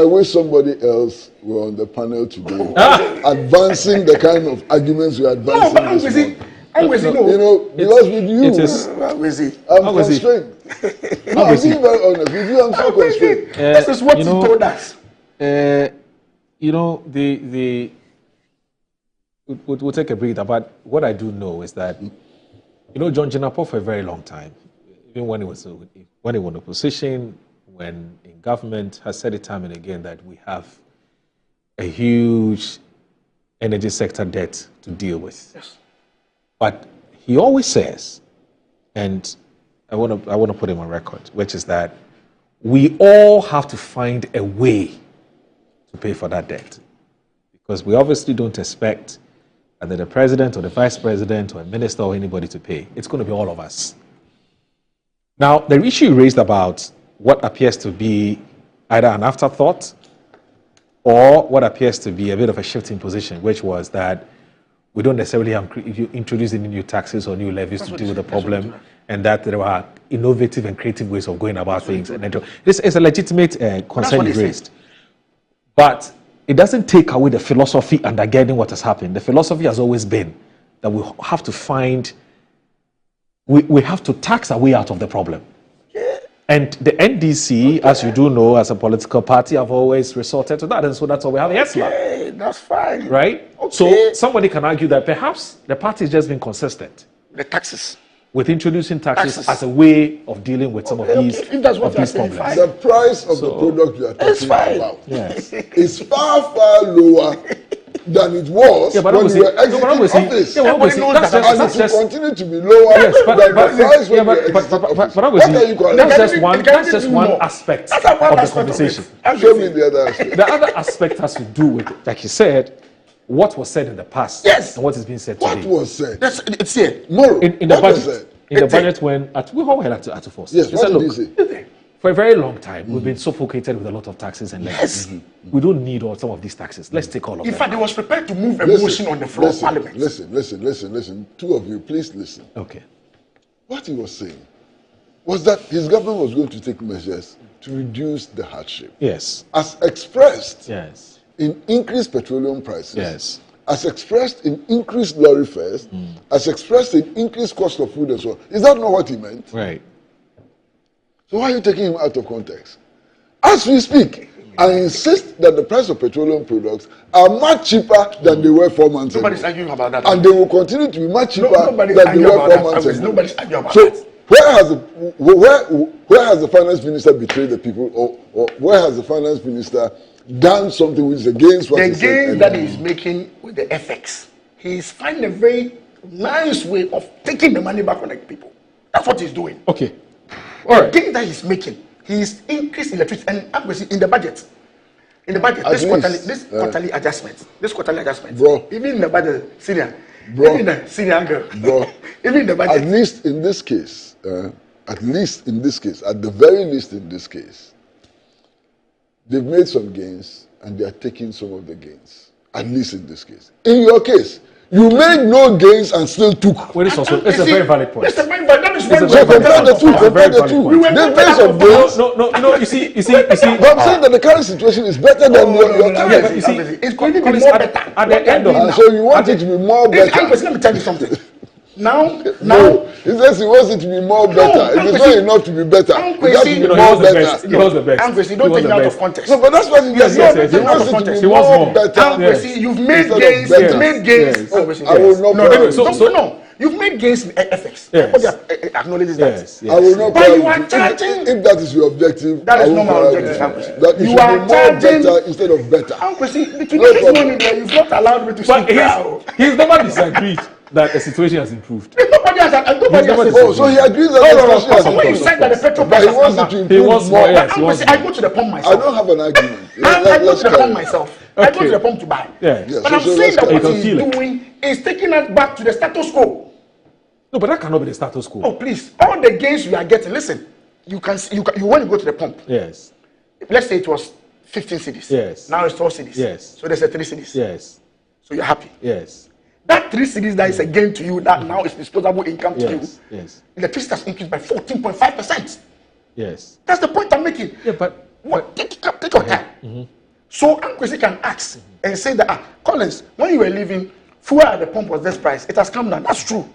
wish somebody else were on the panel today, advancing the kind of arguments you're advancing. Because with you, I'm constrained. I'm being very honest with you. I'm so constrained. This is what he told us. We'll take a breather. But what I do know is that, John Jinapor for a very long time, even when he was in opposition, when in government, has said it time and again that we have a huge energy sector debt to deal with. Yes. But he always says, and I want to put him on record, which is that we all have to find a way to pay for that debt, because we obviously don't expect either the president or the vice president or a minister or anybody to pay. It's going to be all of us. Now, the issue raised about what appears to be either an afterthought or what appears to be a bit of a shift in position, which was that we don't necessarily introduce any new taxes or new levies to deal with the problem, and that there are innovative and creative ways of going about things. And this is a legitimate concern you raised. But it doesn't take away the philosophy undergirding what has happened. The philosophy has always been that we have to we have to tax our way out of the problem. And the NDC, as you do know, as a political party, have always resorted to that. And so that's why we have Okay, that's fine. Right? Okay. So somebody can argue that perhaps the party is just being consistent. The taxes. With introducing taxes as a way of dealing with some of these, if that's what these saying, problems. The price of the product you are talking about Yes. is far, far lower than it was when you were exiting office. And it will continue to be lower than the price when you were exiting office. What can you call it? That's just one aspect of the conversation. Show me the other aspect. The other aspect has to do with, like you said, what was said in the past and what is being said today. What was said? It's here. Moro, in the budget. In the budget when we all had to force. Yes, what did he say? For a very long time, we've been suffocated with a lot of taxes and levies. We don't need all some of these taxes. Let's take all of them. In fact, they was prepared to move a motion on the floor of Parliament. Listen. Two of you, please listen. Okay. What he was saying was that his government was going to take measures to reduce the hardship. Yes. As expressed yes. in increased petroleum prices. Yes. As expressed in increased lorry fares. As expressed in increased cost of food and so on. Is that not what he meant? Right. So why are you taking him out of context? As we speak, I insist that the price of petroleum products are much cheaper than they were 4 months ago. Nobody's arguing about that. And they will continue to be much cheaper than they were 4 months ago. Nobody's arguing about so that. Where has the finance minister betrayed the people, or where has the finance minister done something which is against what the he said? gain that he's making with the FX, he's finding a very nice way of taking the money back from the people. That's what he's doing. Okay. All right. The gain that he's making, he's increased electricity and obviously in the budget. In the budget, this quarterly adjustment, bro. Even in the budget, senior, bro. Even the senior girl, bro. Even in the budget. At least in this case, at the very least in this case, they've made some gains and they are taking some of the gains. At least in this case. In your case, you made no gains and still took. Well, it's a very valid point. That's a very valid. That is so compare the two. They've made some gains. No. You see. But I'm saying that the current situation is better than your time. Yeah, you see, it's going to be more better. At the end of and so you want it to be more better. Let me tell you something. Now, he says he wants it to be more better. It is not enough to be better. It has to be more better. He was the best. Kwesi, don't take it out of context. No, but that's what he just said. He wants it to be more better. Kwesi, you've made gains. You've made gains. I will not. No. You've made gains in FX. Everybody acknowledges that. I will not. But you are charging. If that is your objective, that is not my objective. That you are more better instead of better. Kwesi, between this morning, you've not allowed me to speak now. He's never disagreed that the situation has improved. Nobody has Oh, so he agrees that the situation has improved. When you said that the petrol But he wants it to improve more. I go to the pump myself. I don't have an argument. I go to the pump myself. I go to the pump to buy. Yes. But I'm saying that what he's doing is taking us back to the status quo. No, but that cannot be the status quo. Oh, please. All the gains you are getting, listen, you when you go to the pump. Yes. Let's say it was 15 cities. Yes. Now it's 12 cities. Yes. So there's a 3 cities. Yes. So you're happy. Yes. That 3 cedis that is a gain to you, that now is disposable income to you. Yes. Electricity has increased by 14.5%. Yes. That's the point I'm making. Yeah, but take your time. So Kwesi can ask and say that, Collins, when you were leaving, fuel at the pump was this price. It has come down. That's true.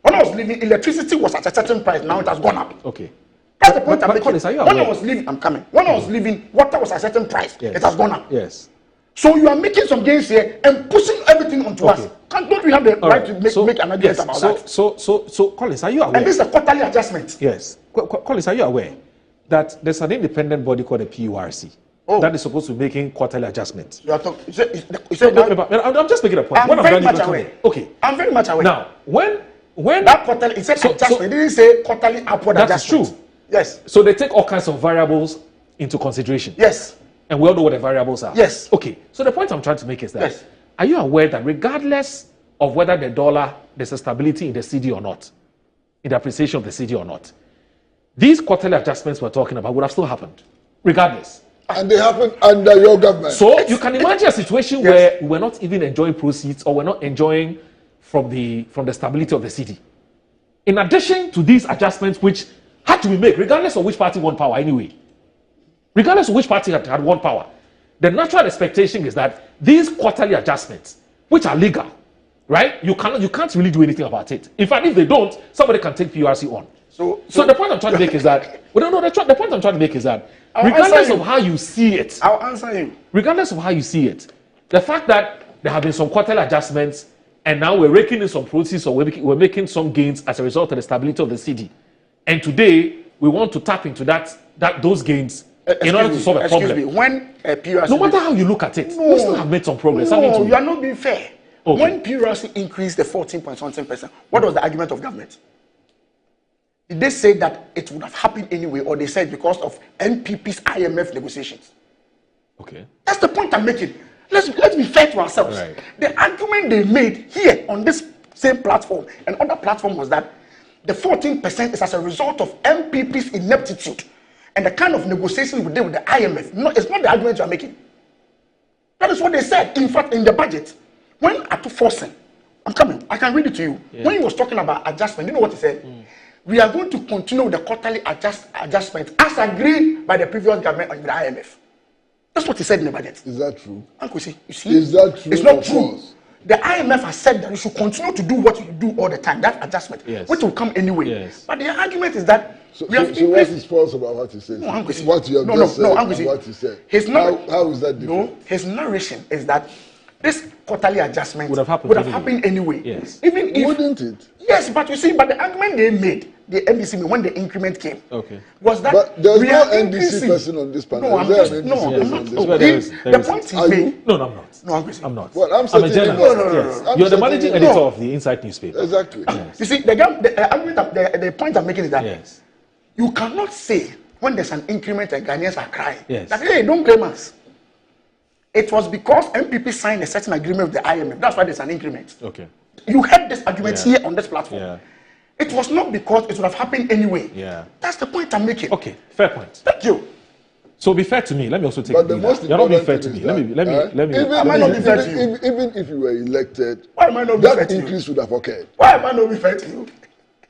When I was leaving, electricity was at a certain price. Now it has gone up. Okay. That's the point I'm making. Collins, are you when aware? I was leaving, I'm coming. When I was leaving, water was at a certain price. Yes. It has gone up. Yes. So you are making some gains here and pushing everything onto us. Don't we have the right to make an argument about that? So, Collins, are you aware? And this is a quarterly adjustment. Yes. Collins, are you aware that there's an independent body called the PURC that is supposed to be making quarterly adjustments? You are talking. I'm just making a point. I'm very much aware. Okay. I'm very much aware. Now, when that quarterly, it said adjustment. It didn't say quarterly upward adjustment. That's true. Yes. So they take all kinds of variables into consideration. Yes. And we all know what the variables are. Yes. Okay. So the point I'm trying to make is that are you aware that regardless of whether the dollar, there's a stability in the CD or not, in the appreciation of the CD or not, these quarterly adjustments we're talking about would have still happened, regardless. And they happened under your government. So you can imagine a situation where we're not even enjoying proceeds or we're not enjoying from the stability of the CD. In addition to these adjustments which had to be made, regardless of which party won power anyway. Regardless of which party had won power, the natural expectation is that these quarterly adjustments, which are legal, right? You can't really do anything about it. In fact, if they don't, somebody can take PURC on. So the point I'm trying to make is that the point I'm trying to make is that regardless of how you see it, I'll answer you. Regardless of how you see it, the fact that there have been some quarterly adjustments and now we're raking in some proceeds or we're making some gains as a result of the stability of the CD, and today we want to tap into those gains in order to solve a problem. Excuse me, when PURC... No matter how you look at it, we still have made some progress. No, you are not being fair. Okay. When PURC increased the 14.something%, what was the argument of government? Did they say that it would have happened anyway, or they said because of NPP's IMF negotiations? Okay. That's the point I'm making. Let's be fair to ourselves. Right. The argument they made here on this same platform and other platform was that the 14% is as a result of NPP's ineptitude and the kind of negotiation we did with the IMF. No, it's not the argument you are making. That is what they said. In fact, in the budget, when Atu Forsen, I'm coming, I can read it to you. Yeah. When he was talking about adjustment, you know what he said? We are going to continue the quarterly adjustment as agreed by the previous government and the IMF. That's what he said in the budget. Is that true? Uncle, you see? Is that true? It's not true. The IMF has said that you should continue to do what you do all the time, that adjustment, which will come anyway. Yes. But the argument is that so what is false about what he says? No, what you have just said and what he said. How is that different? No, his narration is that this quarterly adjustment would have happened anyway. Yes. Even if, wouldn't it? Yes, but you see, the argument they made, the NDC, when the increment came, was that but there's no NDC person on this panel. The point he made. No, I'm not. No, I'm not. Well, I'm a journalist. You're the managing editor of the Inside newspaper. Exactly. Yes. You see, the argument, the point I'm making is that you cannot say when there's an increment and Ghanaians are crying that hey, don't blame us. It was because MPP signed a certain agreement with the IMF. That's why there's an increment. Okay. You heard this argument here on this platform. Yeah. It was not because it would have happened anyway. Yeah. That's the point I'm making. Okay, fair point. Thank you. So be fair to me. Let me also take but the most you're not being fair to me. Let me. Even if you were elected, why am I not being fair to you? That increase would have occurred. Why am I not being fair to you?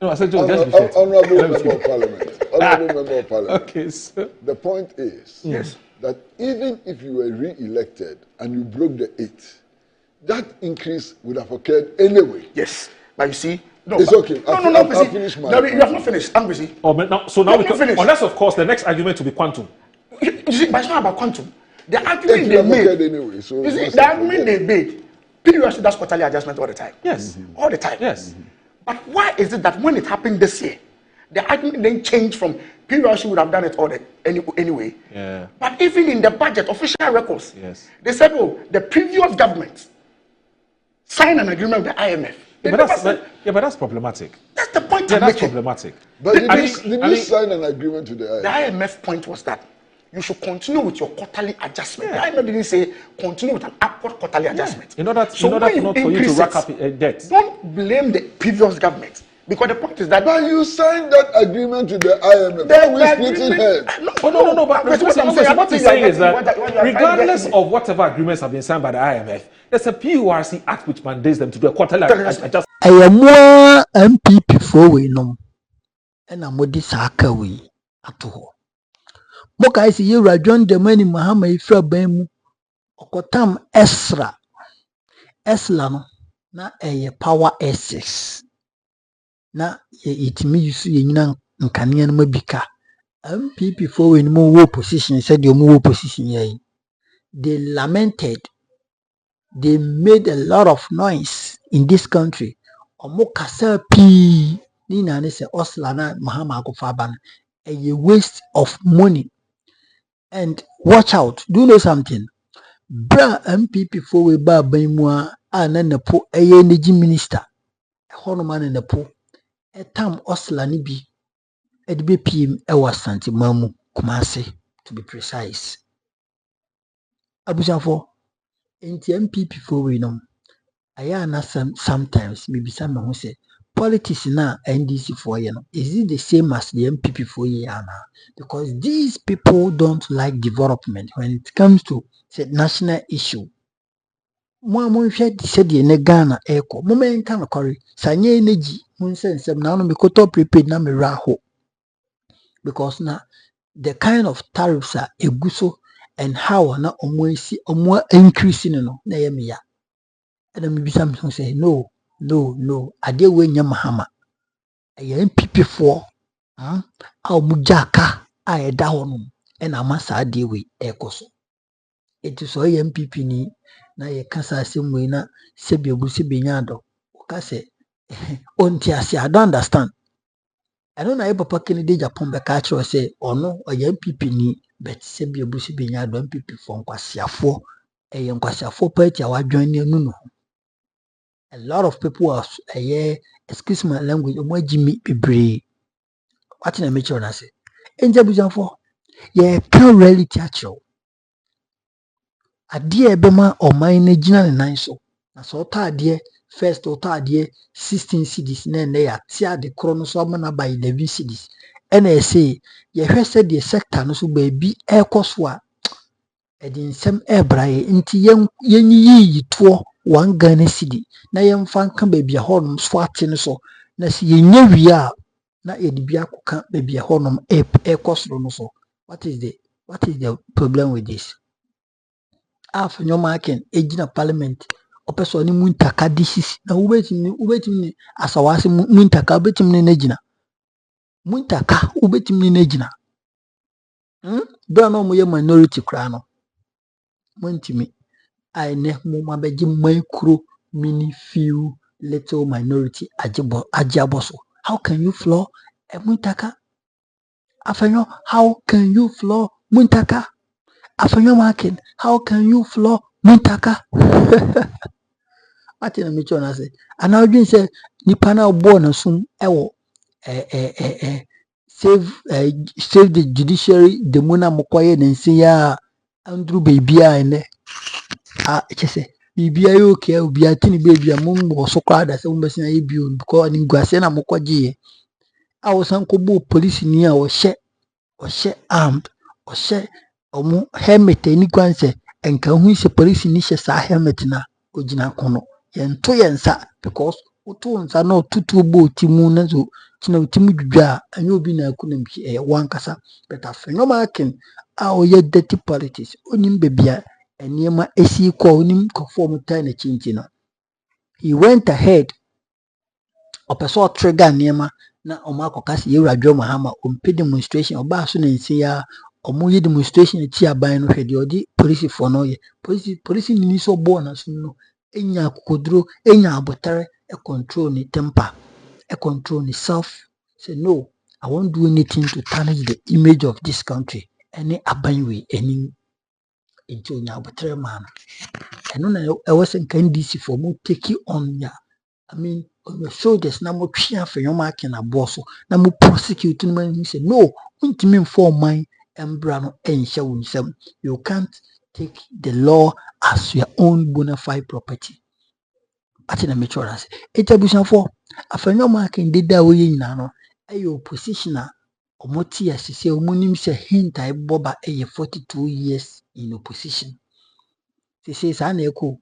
No, I said just be fair. Honorable member of parliament. Honorable member of parliament. Okay, so the point is that even if you were re-elected and you broke the 8, that increase would have occurred anyway. Yes, but you see, it's okay. I'll finish my. You have not finished. I'm busy. Oh, now we can. Unless, of course, the next argument will be quantum. You see, but it's not about quantum. The argument they made. Anyway, so you see, the argument they made. PURC does quarterly adjustment all the time. Yes. All the time. Yes. But why is it that when it happened this year, the argument then changed from PURC would have done it all anyway? Yeah. But even in the budget, official records, they said, oh, the previous government signed an agreement with the IMF. But that's problematic. That's the point I'm making. That's problematic. But did you sign an agreement with the IMF? The IMF point was that you should continue with your quarterly adjustment. The IMF didn't say continue with an upward quarterly adjustment. In order not for you to rack up debt. Don't blame the previous government. Because the point is that. But you signed that agreement with the IMF. Then we splitting heads. No. But what he's saying is that regardless of whatever agreements have been signed by the IMF, there's a PURC Act which mandates them to do a quarterly adjustment. I am more MPP for we no, and I'm with this we at all. Moka is you rajon the money Mahama Ifra Bemu, Okotam Esra no, na power S6. Na it me you see in Nkanian Mabika. MPP for we no war position, said your more position. They lamented, they made a lot of noise in this country. Omokasa P. Nina ne se Oslana Mahama Kofaban. A waste of money. And watch out, do you know something? Bra MPP for we ba baimua na po energy minister. Honoman in the po. A tam Oslani bi. Edbe PM Santi Mamu Kumase, to be precise. Abusafo, enti MPP for we no. Ayana sometimes maybe some who say politics na NDC for you know, is it the same as the MPP for you now? Because these people don't like development when it comes to say national issue. Mo said the Ghana echo moment can occur sanye energy mun sense now no me koto prepaid na me raho because na the kind of tariffs are eguso and how na omo increasing no na yemiya. And then maybe something say no. I did win your Mahama. I am PP4. I'll mujaka. I down and I must add the way echoes. It is all MPP ni na ye kasa same way na sebi obusi binyado. Okase ontiasi. I don't understand. I don't know if Papa Kennedy Japan be catch or say or no or MPP ni but sebi obusi binyado MPP for nkwasiafo. Nkwasiafo party awa join no. A lot of people are excuse my language, Jimmy Bibre. What in a mature I say? Angel Bujan for can't really touch you. A dear Bema or my original and nice so. That's all dear first or dear 16 cities, then they are tear the chronosomana by Levy cities. And I say, said the sector no so baby air coswa. And in some air bray into ye to one Ghana city. Na yem fan kan baby a honum swatting so. Na si ye wia na edibia kuka baby a honum e kosro no so. What is the problem with this? Af nyo marking ejina parliament opeso ni muntaka disis na ubetimi asawase muntaka ubetimi ne ejina. Muntaka ubetimi ne ejina. Do na mo ye minority kra no. Muntimi I ne mo mabeji micro mini few little minority ajaboso. How can you floor a muntaka? Afanyo, how can you floor muntaka? Afanyo marking, how can you floor muntaka? What in a mutual I say? And I didn't say Nipana born soon save the judiciary the muna mokwaye and say ya Andrew baby and say bibia okay obi atini baby amum so crowd as umbesin na ebio because ni guase na mokwaje awosan ko bo police ni a wo hye armed wo hye omo helmet ni kwanse enka hu se police ni hye sa helmet na ogina kono yento yensa because oto nsa na otutu bo timu na so kina otimu dwudwa anyo obi na akunam wankasa but afenyo makin a oye dirty politics onim bebia enema esi ko onim conform time na chinchi no he went ahead opeso trigger nema na omakokase yewradwo mahama ompe demonstration oba so na nsi ya omoye demonstration ti aban no hwede odi police for no ye police ni so born na so no enya kokodro enya abotare e control ni temper e control ni self say no I won't do anything to tarnish the image of this country any aban we any into nya abotare man eno na e was in DC for mo take you on ya I mean on your shoulders na mo twa for your mark na boss na mo prosecute no man say no untimi inform mine embra no enhye wunsem you can't take the law as your own bona fide property ati na metro ase etabusanfo afanyo marking deda wo ye nyina no ayo opposition a omoti asese omunim se hint ai boba 42 years in opposition sese sa na eko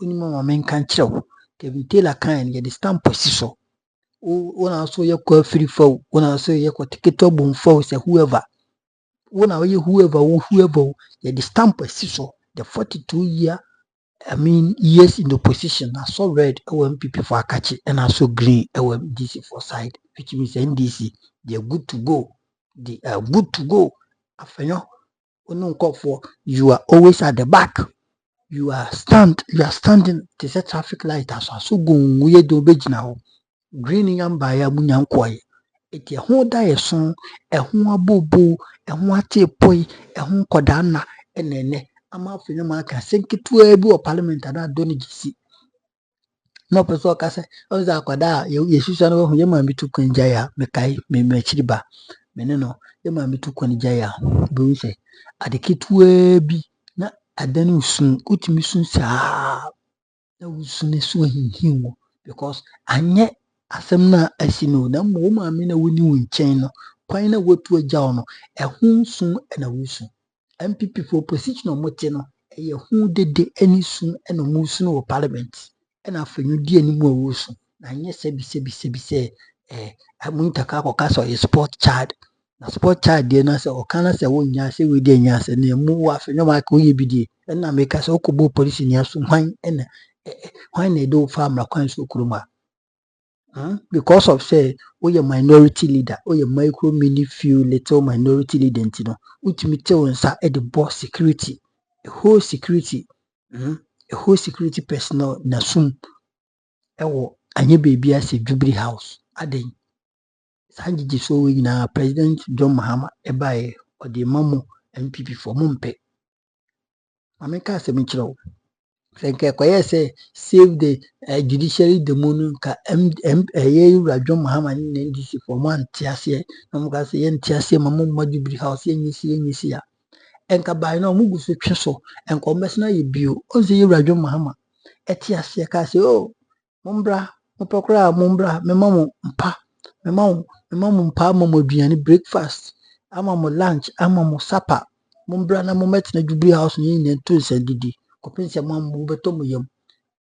unimo ma men kan kirew Kevin Taylor kan ye the stamp position wona so ye kwa free for wona so ye kwa ticket bom for say whoever ye the stamp position the 42 years in the position. I saw red NPP for Akachi and I saw green DC for side, which means NDC they're good to go. They are good to go. After for you are always at the back. You are standing to set traffic light as so go we do now. Green yam by a munyan kwai. Eti ho da yeso ho abobo ho atepoi ho kodana enene ama afinyo maka senkitu ebi o parliament ada doni gisi no peso kase oza akwada yesusa no hu ye ma mitu kwanja ya mekai me chiriba mene no ye ma mitu kwanja ya bi se adekitu ebi na adani usun utimi sun sa na usun so hinhinwo because anye asem na asino na mo ma me na woni wonchen no kwan na wotu agya no ehun sun na wusun MPP for opposition omote no eye hu dede ani sun na mu sun wo parliament na afanyu di ani mu awusun na anye sebi se amuntaka akokasa ye sport child na sport child de na se okana se wonya se we de nya se na mu wa afanyu ma ka oye bidie na meka se okobo police ni aso hwan na hwan na do famra kwan so kuruma because of say we a minority leader we a micro mini few little minority leader ntino utimi te wonsa e the boss security a whole security personnel na sum ewo anye baby as a Jubilee House aden sanjiji so we na President John Mahama e bae o de mamu MPP for mumpe ameka se michiro Frenke kwa say save the judiciary the moon ka John Mahama ni NDC for one tiase na muka se yen tiase mamu Jubilee House yenyisi ya enka bai na mugu so tweso enka omesna ye bio onse ye John Mahama etiase ka se oh mumbra mopokra mumbra memamu mpa mamu aduane breakfast amamu lunch amamu supper mumbra na mometina Jubilee House ni nto sendidi kopinse mamu beto mu yam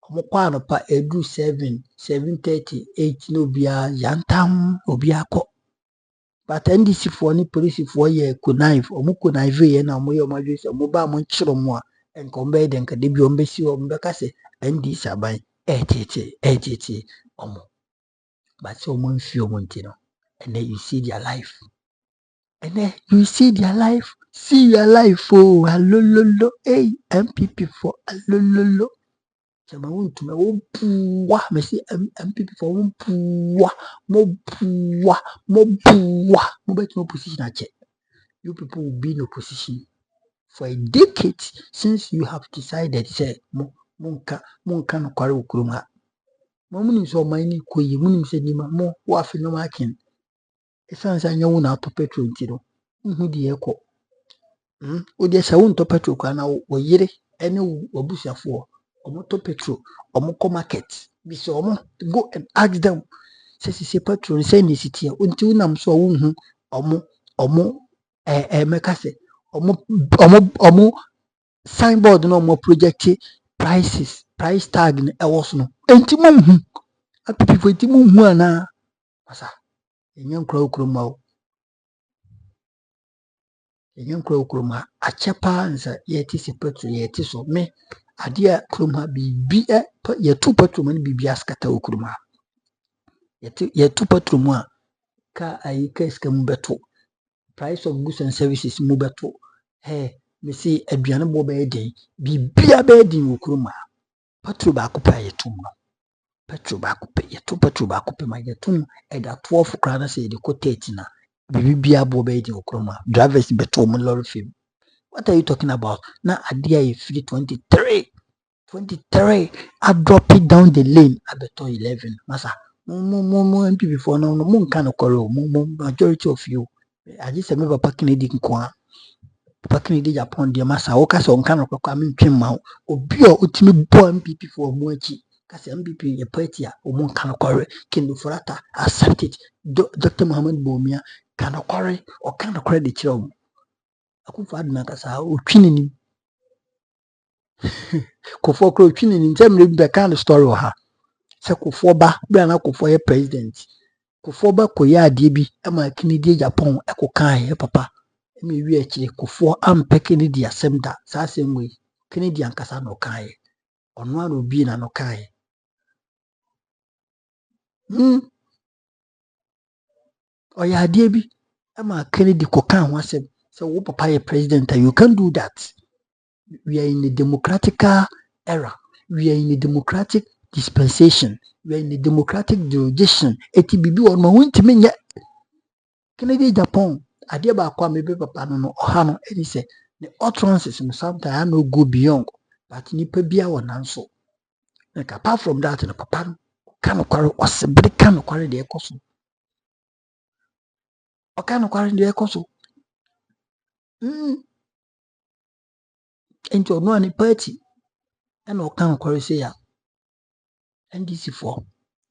omokwa no pa edu 7:30 8 no bia yantam obi akọ but NDC for ni police for ye knife knife ye na moye omadwe se mo ba mo nkyiro mo a enka ombe de nka de bi ombesi ombeka se NDC aban etete omo but so mo nfi omo ntino and then you see their life see your life oh alololo hey MPP for alololo chama wontu me wo puwa me see MPP for wo puwa mo bet no position ache you people will be in opposition for a decade since you have decided say monka no kware okurum ha mo munim so man ni koyi munim se nima mo wo afi no makin esansa nya wo na to petrol ntiro hu di ekọ o de sa wo to petrol kwa na wo yire ene wabusiafo omo to petrol omo ko market bi so omo go and ask them say petrol say ni city unti unam so wo hu omo meka se omo signboard no omo project price tag ni e wo so no enti mo hu apipi enti mo hu ana asa enyen kura okroma achepa nsa yeti se petrol yeti so me adia kroma bibi yetu petrol man bibi askata okroma yetu petrol mu a ka ayika skam beto price of goods and services mu beto me see aduane bo be den bibia be den okroma petrol ba kopa yetu mu petrol ba kopa ma yetu e da 12 kra na se de ko 30 na bibia bo be den okroma drivers beto mu lorry fee. What are you talking about? Now idea is free 23. I drop it down the lane. I beto 11. Masa, mo MPP for now. Mo kind of quarrel. Mo majority of you. I just remember parking it in Kwa. Parking it Japan. Dear Masa. Oka so kind of kwa min trim mount. Obio ultimate boy MPP for mochi. Kasi NPP ye party a omo kan kware Kendo Forata accept it. Dr. Muhammad Bomia kan kware o kan kware de kire omo. Akufo aduna kasa o twini ni. Kofo kro twini ni ntemre bi kan story o ha. Se kofo ba bia na kofo ye president. Kofo ba koye ade bi ma Kennedy Japan ekokan he papa. Me wi akire kofo ampe Kennedy asem da. Sa asem we Kennedy ankasa no kan he. Ono aro bi na no kan he. Oya ade bi ama Kennedy kokan ho asem. So wo papa ye president, you can't do that. We are in a democratic era. We are in a democratic dispensation. We are in a democratic jurisdiction. Eti bibi on ma wontimi nye Kennedy Japan. Ade ba kwa mebe papa no oha no eni se the utterances no sometimes I no go beyond. But nipa bia wona nso. Like apart from that no papa no kan kware osebere kan kware de ekoso. O kan kware de ekoso. Enti ono ani party and o kan kware se ya NDC for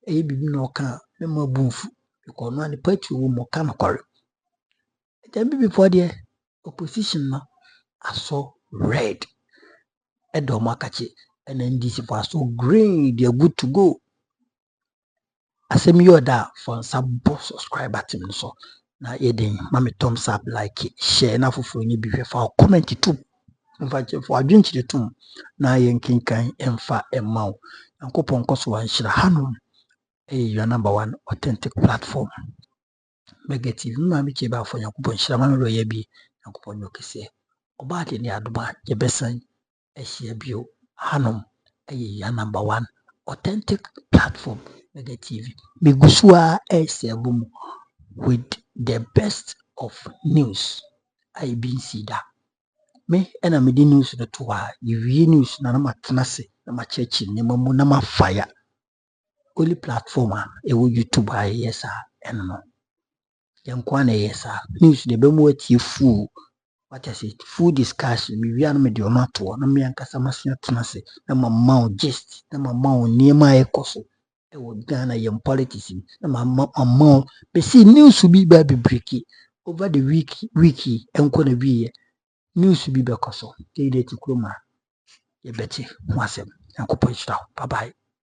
bibi na o kan me ma bunfu because no ani party wo mo kan kware. Then before the opposition no aso red. Edo makachi and NDC for so green, they are good to go. Asem yo da for some subscribe button so na yedin mami thumbs up, like it, share na foforo ni bi hwe comment too. Mfa for adwenchire tum na yenkinkan emfa emaw. Yankopon koso anhira hanom. Your number one authentic platform. Negative mami cheba for yankopon hira mami ro ye bi yankopon yo kese. Oba de ni adoma ye besan ehia bio hanom your number one authentic platform. Negative Migusua Esebum with the best of news. I been see that. Me ena me di news no to ha. You news na ma tenase na ma chechi ne mamu na ma fire. Only platform ewo YouTube ha yes eno. Yankwa na yes news de be mu ati full. What I say full discussion me wi an me de ono to na me ankasa masena tenase na ma maw gist na ma maw niema ekoso. Ewo Ghana yem politics na ma be see news bi ba be break over the wiki enko na bi news bi be koso dey dey to kroma ye beti wasem yankopon hira bye bye.